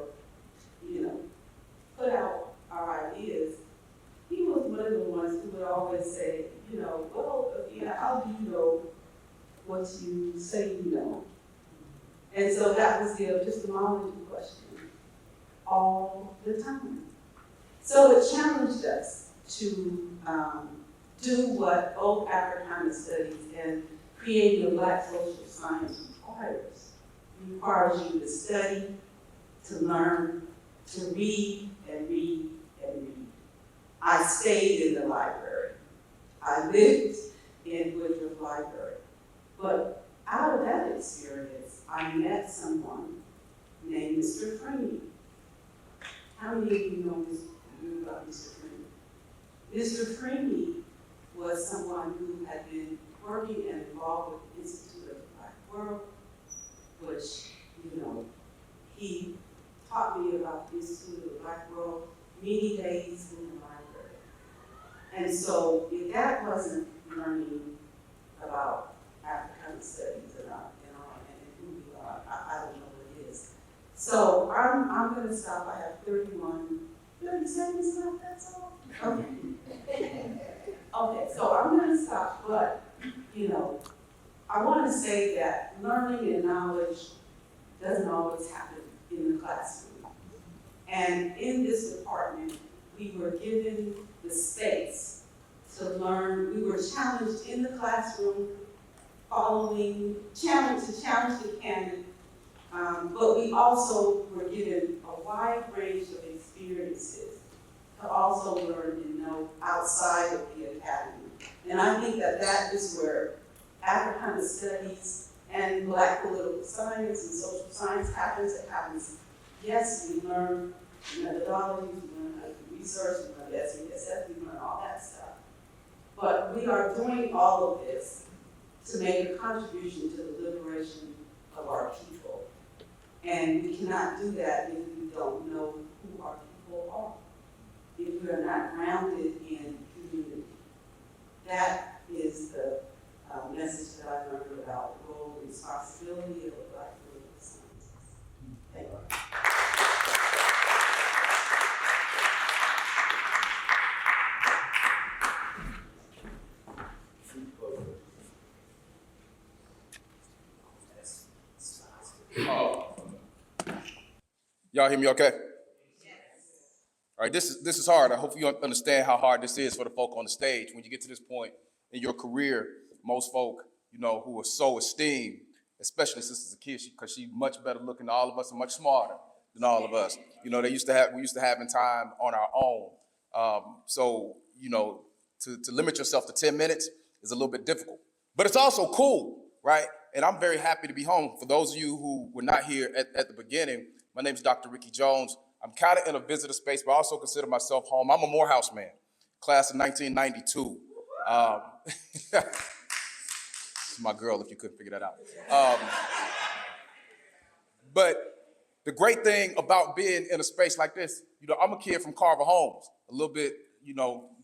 you know, put out our ideas, he was one of the ones who would always say, you know, well, how do you know what you say you know? And so that was the epistemology question all the time. So it challenged us to do what old Africana studies and creating a Black social science requires. requires you to study, to learn, to read and read and read. I stayed in the library. I lived in Woodruff Library. But out of that experience, I met someone named Mr. Freeney. How many of you knew about Mr. Freeney? Mr. Freeney was someone who had been working and involved with the Institute of the Black World, which, he taught me about the Institute of the Black World many days in the library. And so if that wasn't learning about African studies and who we are, I don't know what it is. So I'm going to stop. I have 30 seconds left, that's all? Okay. Okay, so I'm going to stop, but, I want to say that learning and knowledge doesn't always happen in the classroom. And in this department, we were given the space to learn. We were challenged in the classroom, challenge the canon, but we also were given a wide range of experiences to also learn and know outside of the academy. And I think that is where Africana studies and Black political science and social science happens. It happens. Yes, we learn methodologies, we learn how to do research, we learn SPSS, we learn all that stuff. But we are doing all of this to make a contribution to the liberation of our people. And we cannot do that if we don't know who our people are, if we are not grounded in community. That is the message that I learned about the role and responsibility of the Black political sciences. Thank you. Y'all hear me okay? All right, this is hard. I hope you understand how hard this is for the folk on the stage. When you get to this point in your career, most folk, who are so esteemed, especially Sister Zakiya, because she's much better looking than all of us and much smarter than all of us. We used to have time on our own. So to limit yourself to 10 minutes is a little bit difficult. But it's also cool, right? And I'm very happy to be home. For those of you who were not here at the beginning, my name is Dr. Ricky Jones. I'm kind of in a visitor space, but I also consider myself home. I'm a Morehouse man, class of 1992. This is my girl, if you couldn't figure that out. But the great thing about being in a space like this, I'm a kid from Carver Homes, a little bit,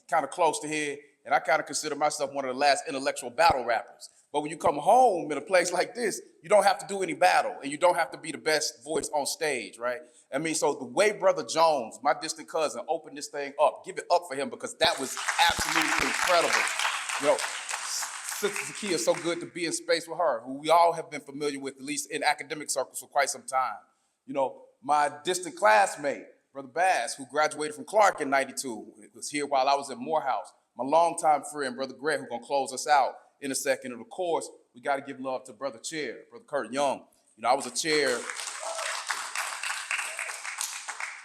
kind of close to here, and I kind of consider myself one of the last intellectual battle rappers. But when you come home in a place like this, you don't have to do any battle, and you don't have to be the best voice on stage, right? So the way Brother Jones, my distant cousin, opened this thing up, give it up for him, because that was absolutely incredible. Sister Zakiya, so good to be in space with her, who we all have been familiar with, at least in academic circles, for quite some time. My distant classmate, Brother Bass, who graduated from Clark in '92, was here while I was at Morehouse. My longtime friend, Brother Greg, who's gonna close us out in a second. And of course, we got to give love to Brother Chair, Brother Kurt Young. I was a chair.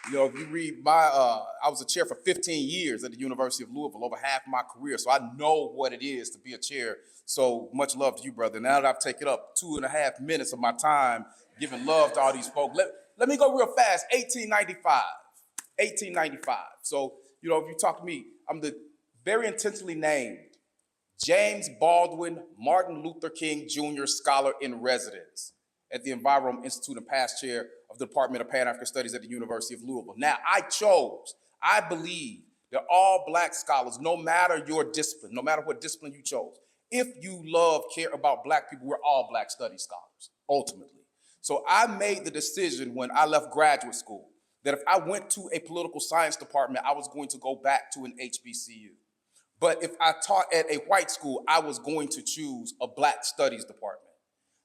If you read I was a chair for 15 years at the University of Louisville, over half my career. So I know what it is to be a chair. So much love to you, brother. Now that I've taken up 2.5 minutes of my time giving love to all these folks, let me go real fast. 1895. So, if you talk to me, I'm the very intentionally named James Baldwin Martin Luther King Jr. Scholar in Residence at the Environment Institute and past chair of the Department of Pan-African Studies at the University of Louisville. Now, I believe that all Black scholars, no matter your discipline, no matter what discipline you chose, if you care about Black people, we're all Black studies scholars, ultimately. So I made the decision when I left graduate school that if I went to a political science department, I was going to go back to an HBCU. But if I taught at a white school, I was going to choose a Black studies department.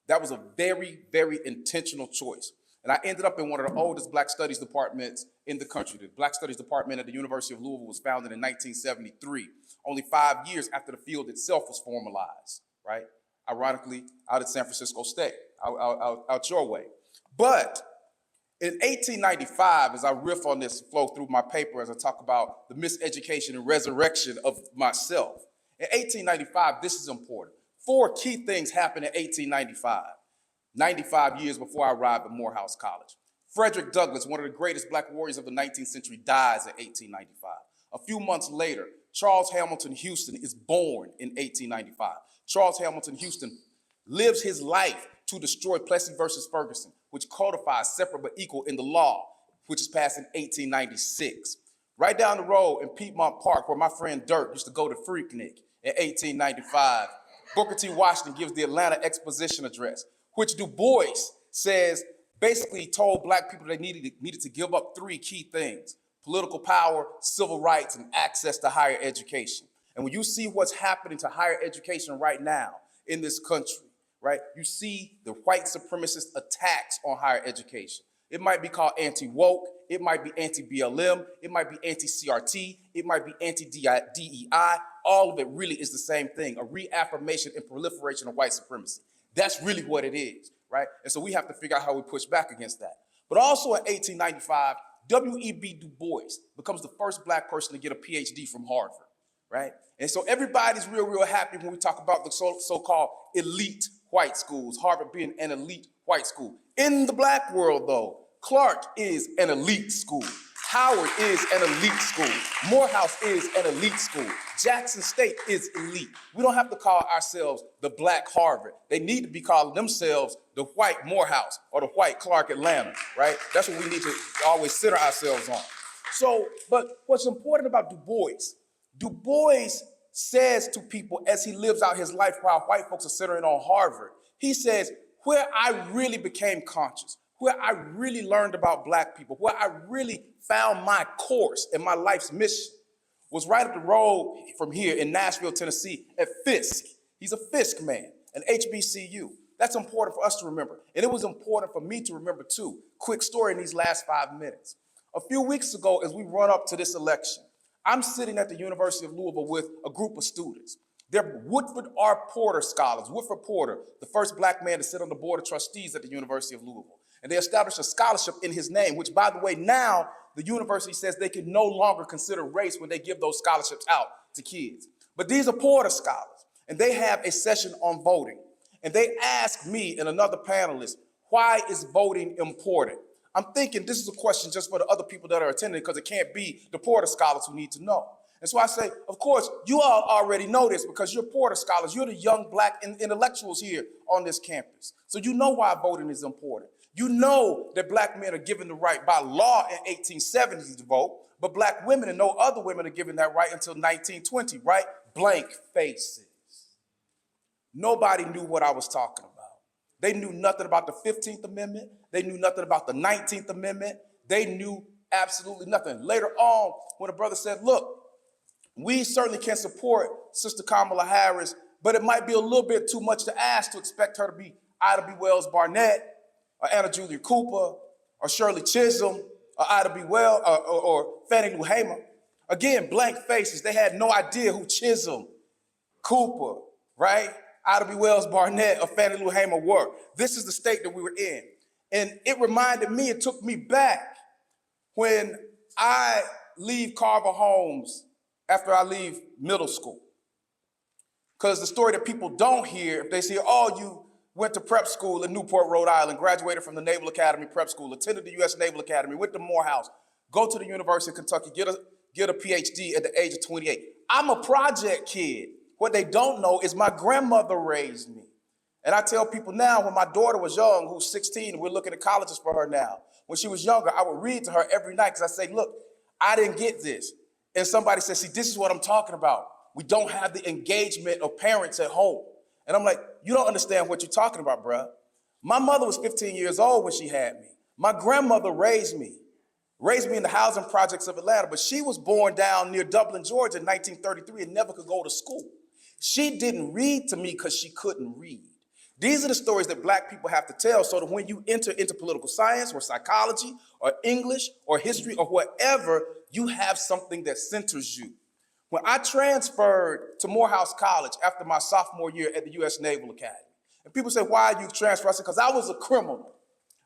That was a very, very intentional choice. And I ended up in one of the oldest Black studies departments in the country. The Black studies department at the University of Louisville was founded in 1973, only 5 years after the field itself was formalized, right? Ironically, out at San Francisco State, out your way. But in 1895, as I riff on this flow through my paper, as I talk about the miseducation and resurrection of myself, in 1895, this is important. 4 key things happened in 1895, 95 years before I arrived at Morehouse College. Frederick Douglass, one of the greatest black warriors of the 19th century, dies in 1895. A few months later, Charles Hamilton Houston is born in 1895. Charles Hamilton Houston lives his life to destroy Plessy versus Ferguson, which codifies separate but equal in the law, which is passed in 1896. Right down the road in Piedmont Park, where my friend Dirk used to go to Freaknik in 1895, Booker T. Washington gives the Atlanta Exposition Address, which Du Bois says basically told black people they needed to give up 3 key things: political power, civil rights, and access to higher education. And when you see what's happening to higher education right now in this country, right, you see the white supremacist attacks on higher education. It might be called anti-woke, it might be anti-BLM, it might be anti-CRT, it might be anti-DEI. All of it really is the same thing, a reaffirmation and proliferation of white supremacy. That's really what it is, right? And so we have to figure out how we push back against that. But also in 1895, W.E.B. Du Bois becomes the first black person to get a PhD from Harvard, right? And so everybody's real happy when we talk about the so-called elite white schools, Harvard being an elite white school. In the black world, though, Clark is an elite school. Howard is an elite school. Morehouse is an elite school. Jackson State is elite. We don't have to call ourselves the black Harvard. They need to be calling themselves the white Morehouse or the white Clark Atlanta, right? That's what we need to always center ourselves on. So, but what's important about Du Bois says to people as he lives out his life while white folks are centering on Harvard, he says, where I really became conscious, where I really learned about black people, where I really found my course and my life's mission was right up the road from here in Nashville, Tennessee at Fisk. He's a Fisk man, an HBCU. That's important for us to remember. And it was important for me to remember too. Quick story in these last 5 minutes. A few weeks ago, as we run up to this election, I'm sitting at the University of Louisville with a group of students. They're Woodford R. Porter scholars. Woodford Porter, the first black man to sit on the board of trustees at the University of Louisville. And they established a scholarship in his name, which, by the way, now the university says they can no longer consider race when they give those scholarships out to kids. But these are Porter scholars, and they have a session on voting. And they asked me and another panelist, why is voting important? I'm thinking this is a question just for the other people that are attending, because it can't be the Porter scholars who need to know. And so I say, of course, you all already know this because you're Porter scholars. You're the young black intellectuals here on this campus. So you know why voting is important. You know that black men are given the right by law in 1870s to vote, but black women and no other women are given that right until 1920, right? Blank faces. Nobody knew what I was talking about. They knew nothing about the 15th Amendment. They knew nothing about the 19th Amendment. They knew absolutely nothing. Later on, when a brother said, look, we certainly can support Sister Kamala Harris, but it might be a little bit too much to ask to expect her to be Ida B. Wells Barnett, or Anna Julia Cooper, or Shirley Chisholm, or Ida B. Wells, or Fannie Lou Hamer. Again, blank faces. They had no idea who Chisholm, Cooper, right? Ida B. Wells Barnett, or Fannie Lou Hamer were. This is the state that we were in. And it reminded me, it took me back when I leave Carver Homes after I leave middle school. Because the story that people don't hear, if they say, oh, you went to prep school in Newport, Rhode Island, graduated from the Naval Academy Prep School, attended the U.S. Naval Academy, went to Morehouse, go to the University of Kentucky, get a PhD at the age of 28. I'm a project kid. What they don't know is my grandmother raised me. And I tell people now, when my daughter was young, who's 16, we're looking at colleges for her now. When she was younger, I would read to her every night because I say, look, I didn't get this. And somebody says, see, this is what I'm talking about. We don't have the engagement of parents at home. And I'm like, you don't understand what you're talking about, bruh. My mother was 15 years old when she had me. My grandmother raised me in the housing projects of Atlanta, but she was born down near Dublin, Georgia in 1933 and never could go to school. She didn't read to me because she couldn't read. These are the stories that black people have to tell so that when you enter into political science or psychology or English or history or whatever, you have something that centers you. When I transferred to Morehouse College after my sophomore year at the U.S. Naval Academy, and people say, why you transfer? I said, because I was a criminal.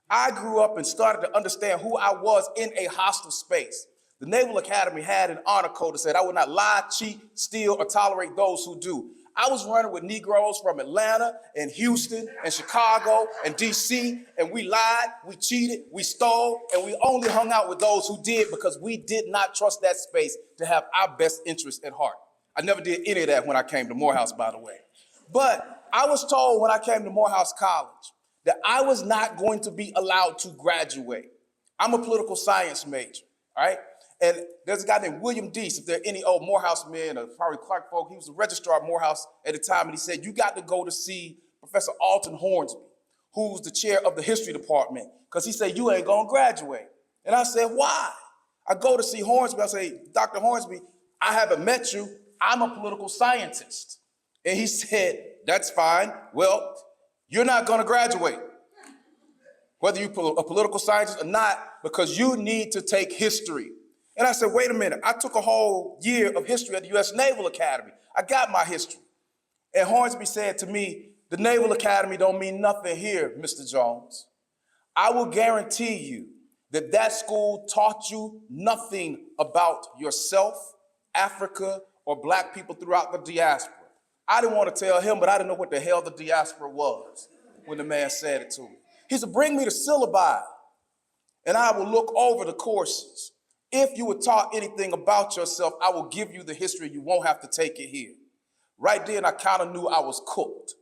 I grew up and started to understand who I was in a hostile space. The Naval Academy had an honor code that said I would not lie, cheat, steal, or tolerate those who do. I was running with Negroes from Atlanta and Houston and Chicago and DC, and we lied, we cheated, we stole, and we only hung out with those who did because we did not trust that space to have our best interests at heart. I never did any of that when I came to Morehouse, by the way. But I was told when I came to Morehouse College that I was not going to be allowed to graduate. I'm a political science major, all right? And there's a guy named William Deese, if there are any old Morehouse men or probably Clark folk, he was the registrar at Morehouse at the time, and he said, you got to go to see Professor Alton Hornsby, who's the chair of the history department, because he said, you ain't gonna graduate. And I said, why? I go to see Hornsby, I say, Dr. Hornsby, I haven't met you, I'm a political scientist. And he said, that's fine, well, you're not gonna graduate, whether you're a political scientist or not, because you need to take history. And I said, wait a minute, I took a whole year of history at the U.S. Naval Academy. I got my history. And Hornsby said to me, the Naval Academy don't mean nothing here, Mr. Jones. I will guarantee you that that school taught you nothing about yourself, Africa, or black people throughout the diaspora. I didn't want to tell him, but I didn't know what the hell the diaspora was when the man said it to me. He said, bring me the syllabi, and I will look over the courses. If you were taught anything about yourself, I will give you the history. You won't have to take it here. Right then, I kind of knew I was cooked.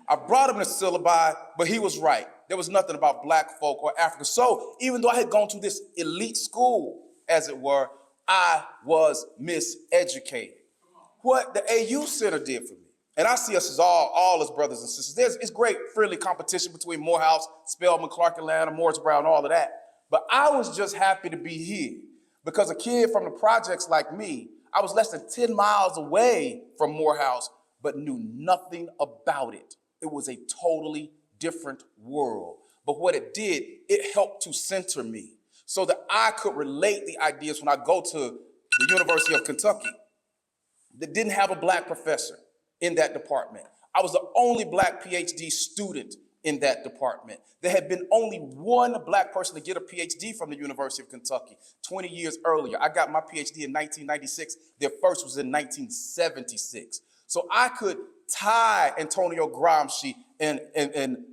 I brought him the syllabi, but he was right. There was nothing about black folk or Africa. So even though I had gone to this elite school, as it were, I was miseducated. What the AU Center did for me, and I see us as all as brothers and sisters. It's great friendly competition between Morehouse, Spelman, Clark Atlanta, Morris Brown, all of that. But I was just happy to be here because a kid from the projects like me, I was less than 10 miles away from Morehouse, but knew nothing about it. It was a totally different world. But what it did, it helped to center me so that I could relate the ideas when I go to the University of Kentucky that didn't have a black professor in that department. I was the only black PhD student in that department. There had been only one black person to get a PhD from the University of Kentucky 20 years earlier. I got my PhD in 1996. Their first was in 1976. So I could tie Antonio Gramsci and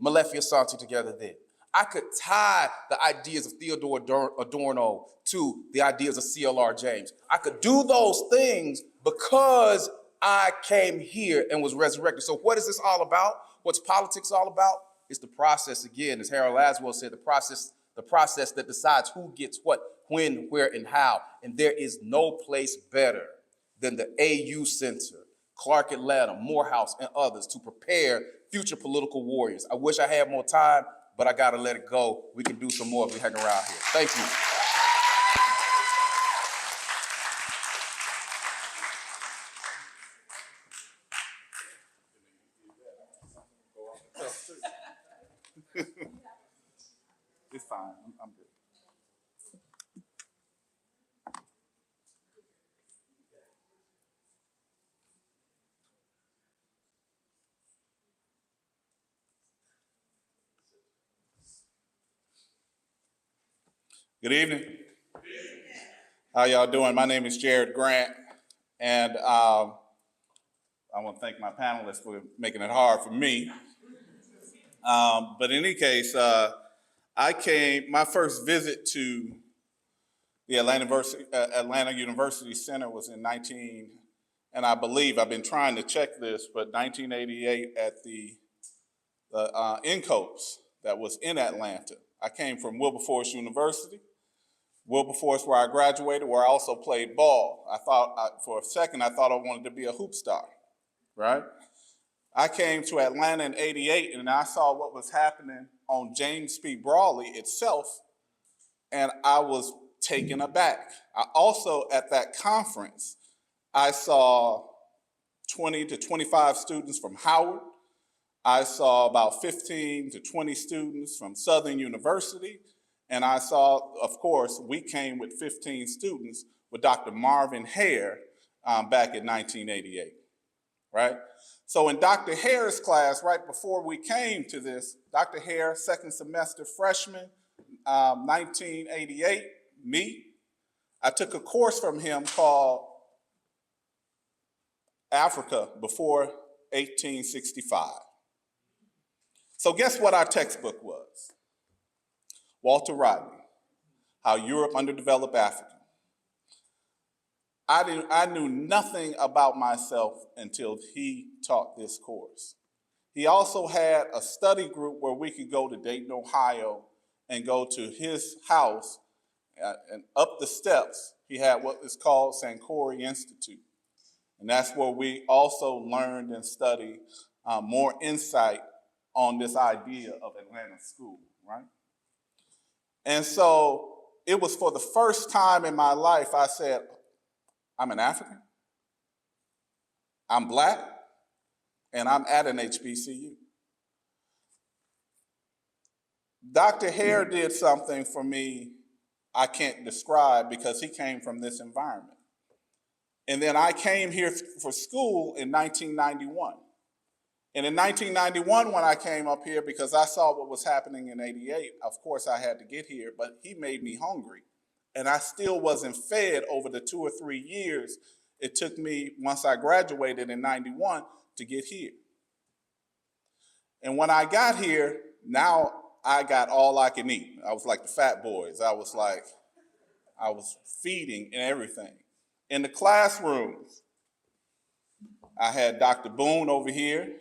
Malefia Santi together then. I could tie the ideas of Theodore Adorno to the ideas of C.L.R. James. I could do those things because I came here and was resurrected. So what is this all about? What's politics all about? It's the process again, as Harold Laswell said, the process that decides who gets what, when, where, and how. And there is no place better than the AU Center, Clark Atlanta, Morehouse, and others to prepare future political warriors. I wish I had more time, but I gotta let it go. We can do some more if we hang around here. Thank you. It's fine, I'm good. Good evening. How y'all doing? My name is Jared Grant, and I want to thank my panelists for making it hard for me. But in any case, my first visit to the Atlanta University Center was in and I believe, I've been trying to check this, but 1988 at the NCOPS that was in Atlanta. I came from Wilberforce University. Wilberforce, where I graduated, where I also played ball. For a second, I thought I wanted to be a hoop star, right? I came to Atlanta in '88, and I saw what was happening on James P. Brawley itself, and I was taken aback. I also, at that conference, I saw 20 to 25 students from Howard. I saw about 15 to 20 students from Southern University. And I saw, of course, we came with 15 students with Dr. Marvin Hare back in 1988, right? So in Dr. Hare's class, right before we came to this, Dr. Hare, second semester freshman, 1988, I took a course from him called Africa Before 1865. So guess what our textbook was? Walter Rodney, How Europe Underdeveloped Africa. I knew nothing about myself until he taught this course. He also had a study group where we could go to Dayton, Ohio, and go to his house, and up the steps, he had what is called Sankore Institute. And that's where we also learned and studied more insight on this idea of Atlanta School, right? And so it was for the first time in my life I said, I'm an African, I'm Black, and I'm at an HBCU. Dr. Hare did something for me I can't describe because he came from this environment. And then I came here for school in 1991. And in 1991, when I came up here, because I saw what was happening in '88, of course I had to get here, but he made me hungry. And I still wasn't fed over the 2 or 3 years it took me once I graduated in '91 to get here. And when I got here, now I got all I can eat. I was like the fat boys. I was feeding and everything. In the classrooms, I had Dr. Boone over here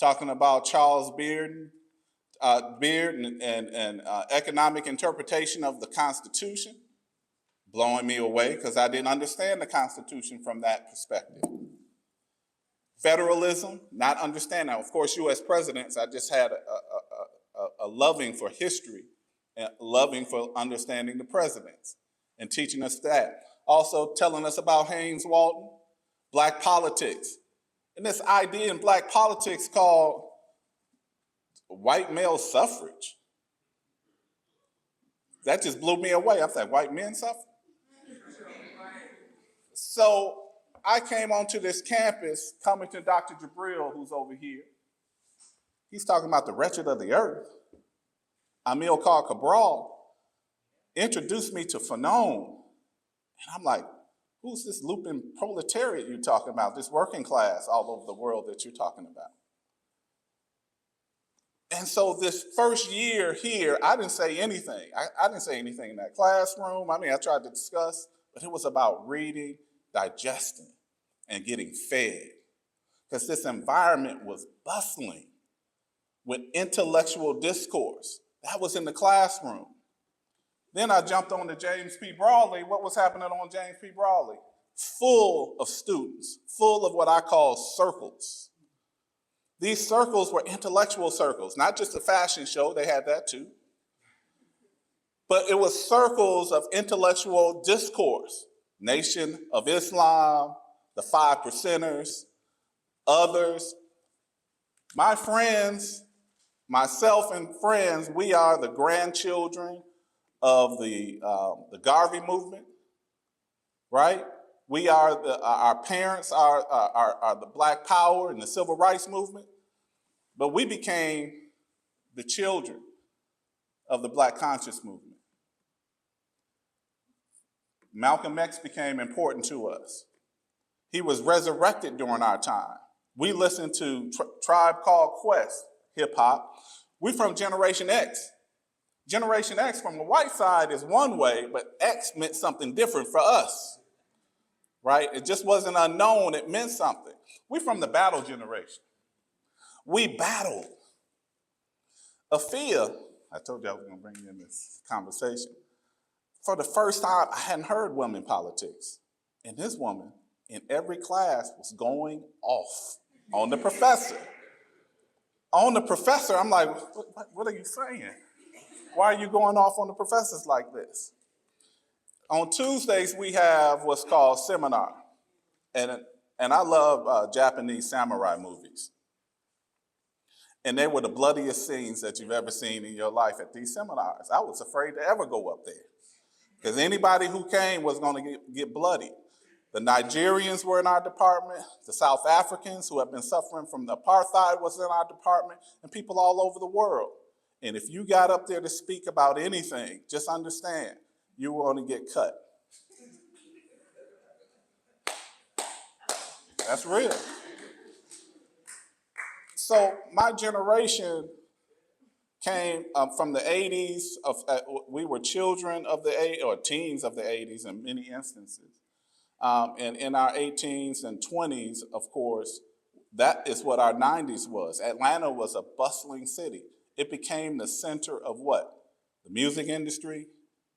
talking about Charles Beard and economic interpretation of the Constitution, blowing me away because I didn't understand the Constitution from that perspective. Federalism, not understanding. Now, of course, you as presidents, I just had a loving for history and loving for understanding the presidents and teaching us that. Also telling us about Haynes Walton, Black politics. And this idea in Black politics called white male suffrage. That just blew me away. I thought, white men suffer? So I came onto this campus coming to Dr. Jabril, who's over here. He's talking about the wretched of the earth. Amilcar Cabral introduced me to Fanon. And I'm like, who's this lupin proletariat you're talking about, this working class all over the world that you're talking about? And so this first year here, I didn't say anything. I didn't say anything in that classroom. I mean, I tried to discuss, but it was about reading, digesting, and getting fed. Because this environment was bustling with intellectual discourse. That was in the classroom. Then I jumped on to James P. Brawley. What was happening on James P. Brawley? Full of students, full of what I call circles. These circles were intellectual circles, not just a fashion show, they had that too. But it was circles of intellectual discourse. Nation of Islam, the 5 Percenters, others. My friends, myself and friends, we are the grandchildren of the Garvey movement, right? We are our parents are the Black Power and the Civil Rights movement, but we became the children of the Black Conscious movement. Malcolm X became important to us. He was resurrected during our time. We listened to Tribe Called Quest, hip hop. We from Generation X. Generation X from the white side is one way, but X meant something different for us, right? It just wasn't unknown, it meant something. We from the battle generation. We battled. Afia, I told you I was gonna bring you in this conversation. For the first time, I hadn't heard women politics. And this woman in every class was going off on the professor. On the professor, I'm like, what are you saying? Why are you going off on the professors like this? On Tuesdays, we have what's called seminar. And I love Japanese samurai movies. And they were the bloodiest scenes that you've ever seen in your life at these seminars. I was afraid to ever go up there because anybody who came was going to get bloody. The Nigerians were in our department, the South Africans who have been suffering from the apartheid was in our department, and people all over the world. And if you got up there to speak about anything, just understand, you were going to get cut. That's real. So my generation came from the 80s. We were children of the 80s, or teens of the 80s in many instances. And in our 18s and 20s, of course, that is what our 90s was. Atlanta was a bustling city. It became the center of what? The music industry.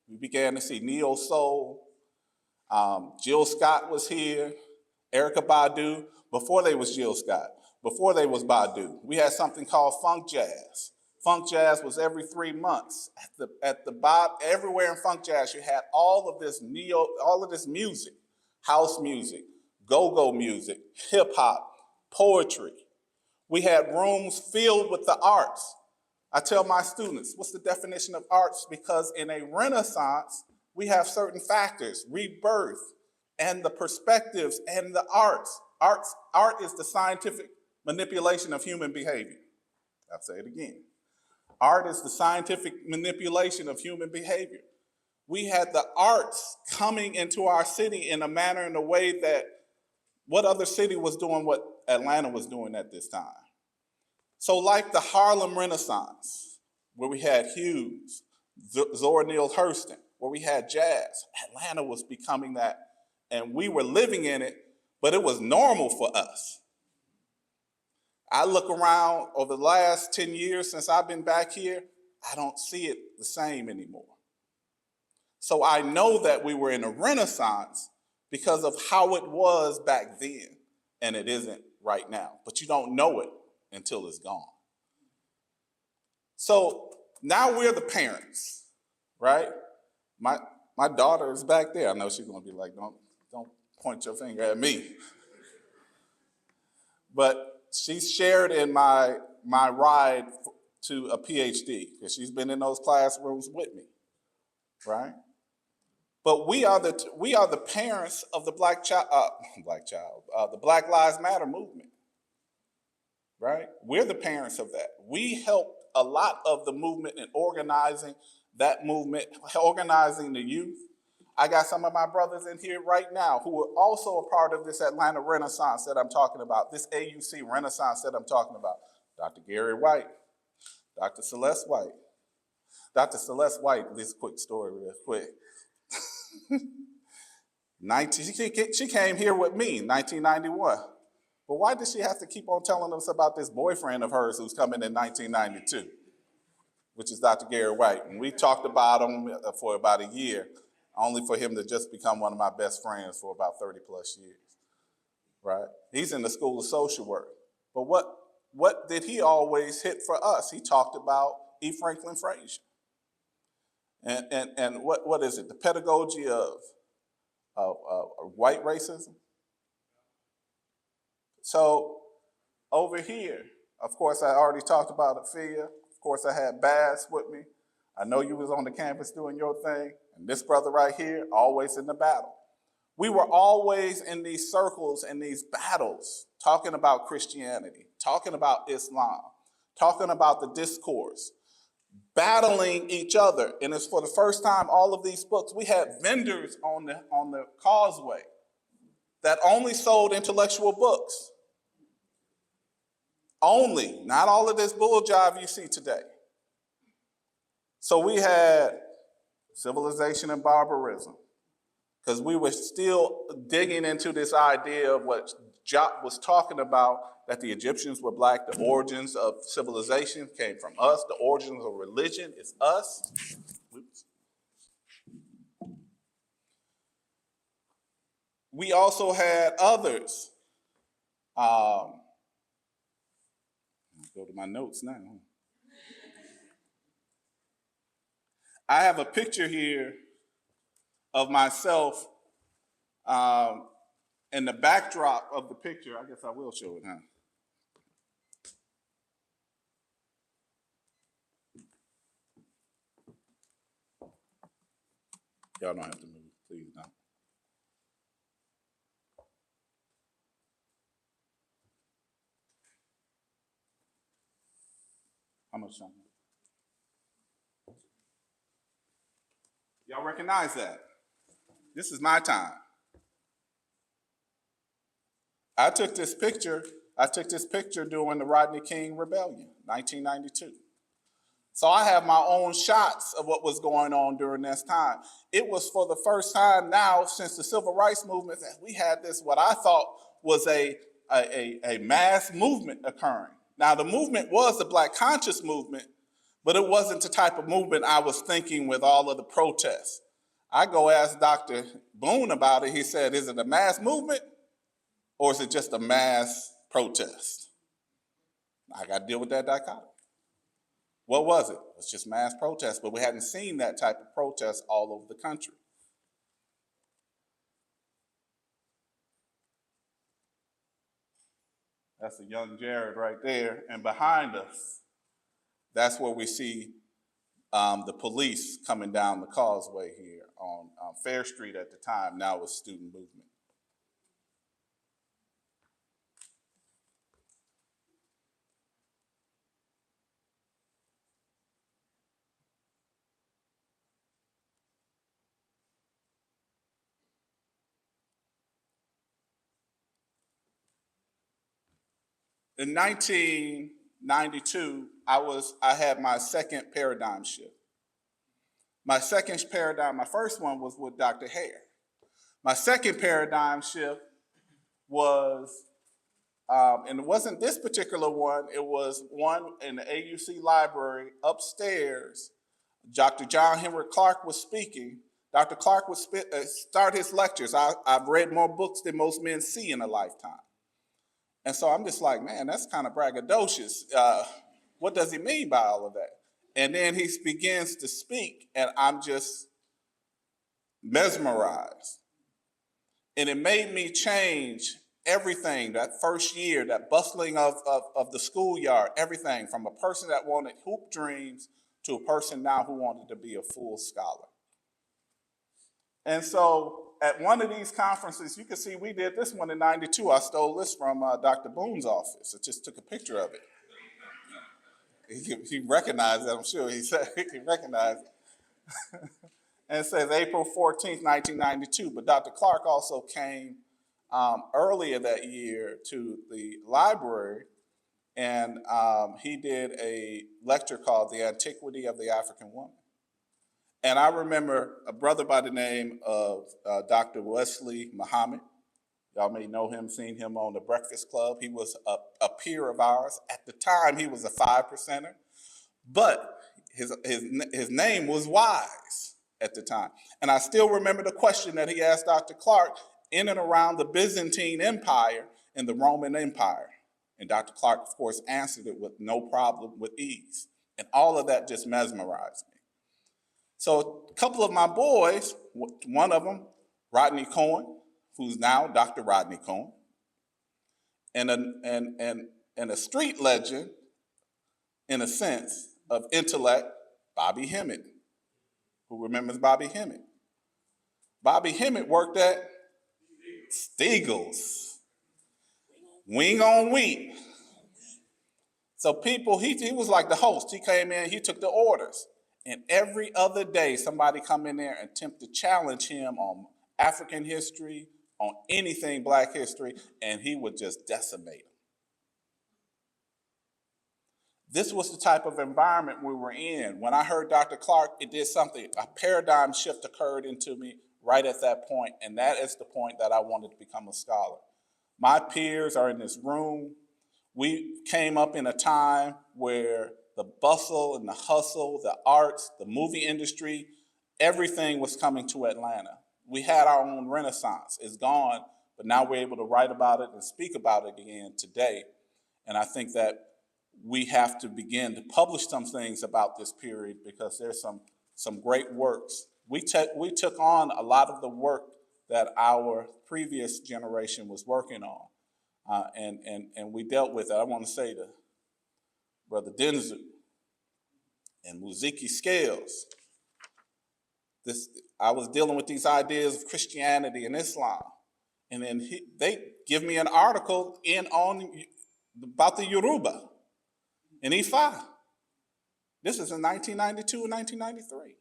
We began to see neo soul. Jill Scott was here. Erykah Badu. Before they was Jill Scott, before they was Badu, we had something called funk jazz. Funk jazz was every 3 months. At the bottom, everywhere in funk jazz, you had all of this music, house music, go-go music, hip hop, poetry. We had rooms filled with the arts. I tell my students, what's the definition of arts? Because in a renaissance, we have certain factors, rebirth, and the perspectives and the arts. Art is the scientific manipulation of human behavior. I'll say it again. Art is the scientific manipulation of human behavior. We had the arts coming into our city in a manner, in a way that what other city was doing what Atlanta was doing at this time? So like the Harlem Renaissance, where we had Hughes, Zora Neale Hurston, where we had jazz, Atlanta was becoming that, and we were living in it, but it was normal for us. I look around over the last 10 years since I've been back here, I don't see it the same anymore. So I know that we were in a renaissance because of how it was back then, and it isn't right now. But you don't know it until it's gone. So now we're the parents, right? My daughter is back there. I know she's gonna be like, don't point your finger at me. But she's shared in my ride to a PhD, because she's been in those classrooms with me, right? But we are the parents of the the Black Lives Matter movement, right? We're the parents of that. We helped a lot of the movement in organizing that movement, organizing the youth. I got some of my brothers in here right now who are also a part of this Atlanta Renaissance that I'm talking about, this AUC Renaissance that I'm talking about. Dr. Gary White, Dr. Celeste White. Dr. Celeste White, this quick story real quick. She came here with me in 1991. But why did she have to keep on telling us about this boyfriend of hers who's coming in 1992, which is Dr. Gary White? And we talked about him for about a year, only for him to just become one of my best friends for about 30 plus years, right? He's in the School of Social Work. But what did he always hit for us? He talked about E. Franklin Frazier. And what is it? The pedagogy of white racism. So over here, of course, I already talked about Afia. Of course, I had Bass with me. I know you was on the campus doing your thing. And this brother right here, always in the battle. We were always in these circles and these battles, talking about Christianity, talking about Islam, talking about the discourse, battling each other. And it's for the first time, all of these books, we had vendors on the causeway that only sold intellectual books. Only, not all of this bull jive you see today. So we had Civilization and Barbarism, because we were still digging into this idea of what Jock was talking about, that the Egyptians were black, the origins of civilization came from us, the origins of religion is us. Oops. We also had others. Go to my notes now. I have a picture here of myself, and the backdrop of the picture, I guess I will show it, huh? Y'all don't have to move, please don't. How much time? Y'all recognize that? This is my time. I took this picture during the Rodney King Rebellion, 1992. So I have my own shots of what was going on during this time. It was for the first time now since the Civil Rights Movement that we had this, what I thought was a mass movement occurring. Now the movement was the Black Conscious Movement, but it wasn't the type of movement I was thinking with all of the protests. I go ask Dr. Boone about it. He said, is it a mass movement or is it just a mass protest? I got to deal with that dichotomy. What was it? It was just mass protest, but we hadn't seen that type of protest all over the country. That's a young Jared right there. And behind us, that's where we see the police coming down the causeway here on Fair Street at the time. Now it's student movement. In 1992, I had my second paradigm shift. My first one was with Dr. Hare. My second paradigm shift was, and it wasn't this particular one, it was one in the AUC library upstairs. Dr. John Henry Clark was speaking. Dr. Clark would start his lectures. I've read more books than most men see in a lifetime. And so I'm just like, man, that's kind of braggadocious. What does he mean by all of that? And then he begins to speak, and I'm just mesmerized. And it made me change everything that first year, that bustling of the schoolyard, everything from a person that wanted hoop dreams to a person now who wanted to be a full scholar. And so at one of these conferences, you can see we did this one in 92. I stole this from Dr. Boone's office. I just took a picture of it. He recognized it, I'm sure he said he recognized it. And it says April 14th, 1992. But Dr. Clark also came earlier that year to the library, and he did a lecture called The Antiquity of the African Woman. And I remember a brother by the name of Dr. Wesley Muhammad. Y'all may know him, seen him on the Breakfast Club. He was a peer of ours. At the time, he was a 5%er, but his name was Wise at the time. And I still remember the question that he asked Dr. Clark in and around the Byzantine Empire and the Roman Empire. And Dr. Clark, of course, answered it with no problem, with ease. And all of that just mesmerized me. So a couple of my boys, one of them, Rodney Cohen, who's now Dr. Rodney Cohen, and a street legend, in a sense, of intellect, Bobby Hemmitt. Who remembers Bobby Hemmitt? Bobby Hemmitt worked at Stiegel's, Wing on Wheat. So people, he was like the host. He came in, he took the orders. And every other day, somebody come in there and attempt to challenge him on African history, on anything Black history, and he would just decimate them. This was the type of environment we were in. When I heard Dr. Clark, it did something. A paradigm shift occurred into me right at that point, and that is the point that I wanted to become a scholar. My peers are in this room. We came up in a time where the bustle and the hustle, the arts, the movie industry, everything was coming to Atlanta. We had our own renaissance. It's gone, but now we're able to write about it and speak about it again today. And I think that we have to begin to publish some things about this period because there's some great works. We took on a lot of the work that our previous generation was working on, and we dealt with it. I want to say to Brother Denzu and Muziki Scales, I was dealing with these ideas of Christianity and Islam, and then they give me an article about the Yoruba in Ifa. This is in 1992 and 1993.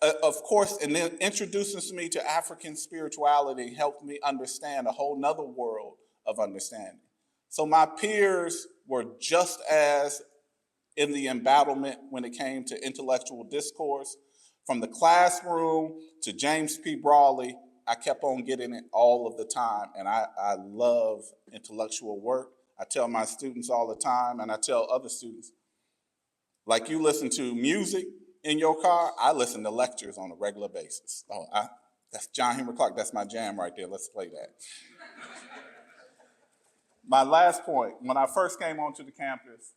Of course, and then introducing me to African spirituality helped me understand a whole nother world of understanding. So my peers were just as in the embattlement when it came to intellectual discourse. From the classroom to James P. Brawley, I kept on getting it all of the time, and I love intellectual work. I tell my students all the time, and I tell other students, like you listen to music in your car, I listen to lectures on a regular basis. Oh, that's John Henry Clark, that's my jam right there, let's play that. My last point, when I first came onto the campus,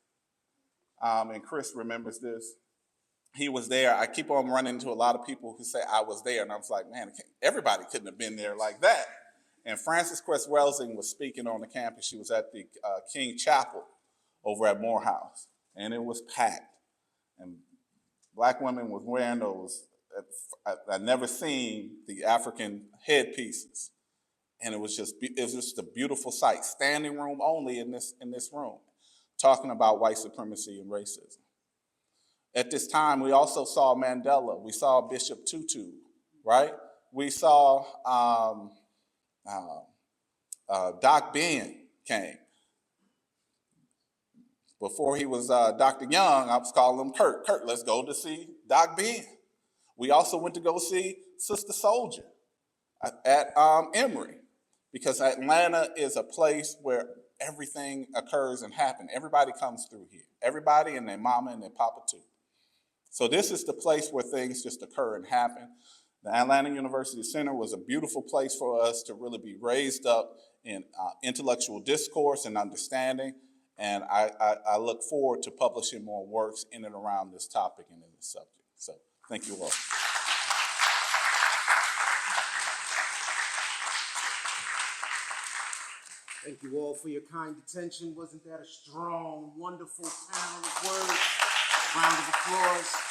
and Chris remembers this, he was there. I keep on running into a lot of people who say I was there, and I was like, man, everybody couldn't have been there like that. And Frances Cress Welsing was speaking on the campus. She was at the King Chapel over at Morehouse, and it was packed. And black women was wearing those, I'd never seen the African headpieces. And it was just a beautiful sight, standing room only in this room, talking about white supremacy and racism. At this time, we also saw Mandela. We saw Bishop Tutu, right? We saw Doc Ben came. Before he was Dr. Young, I was calling him Kurt. Kurt, let's go to see Doc Ben. We also went to go see Sister Soldier at Emory, because Atlanta is a place where everything occurs and happens. Everybody comes through here. Everybody and their mama and their papa too. So this is the place where things just occur and happen. The Atlanta University Center was a beautiful place for us to really be raised up in intellectual discourse and understanding. And I look forward to publishing more works in and around this topic and in this subject. So thank you all. Thank you all for your kind attention. Wasn't that a strong, wonderful panel of words? Round of applause.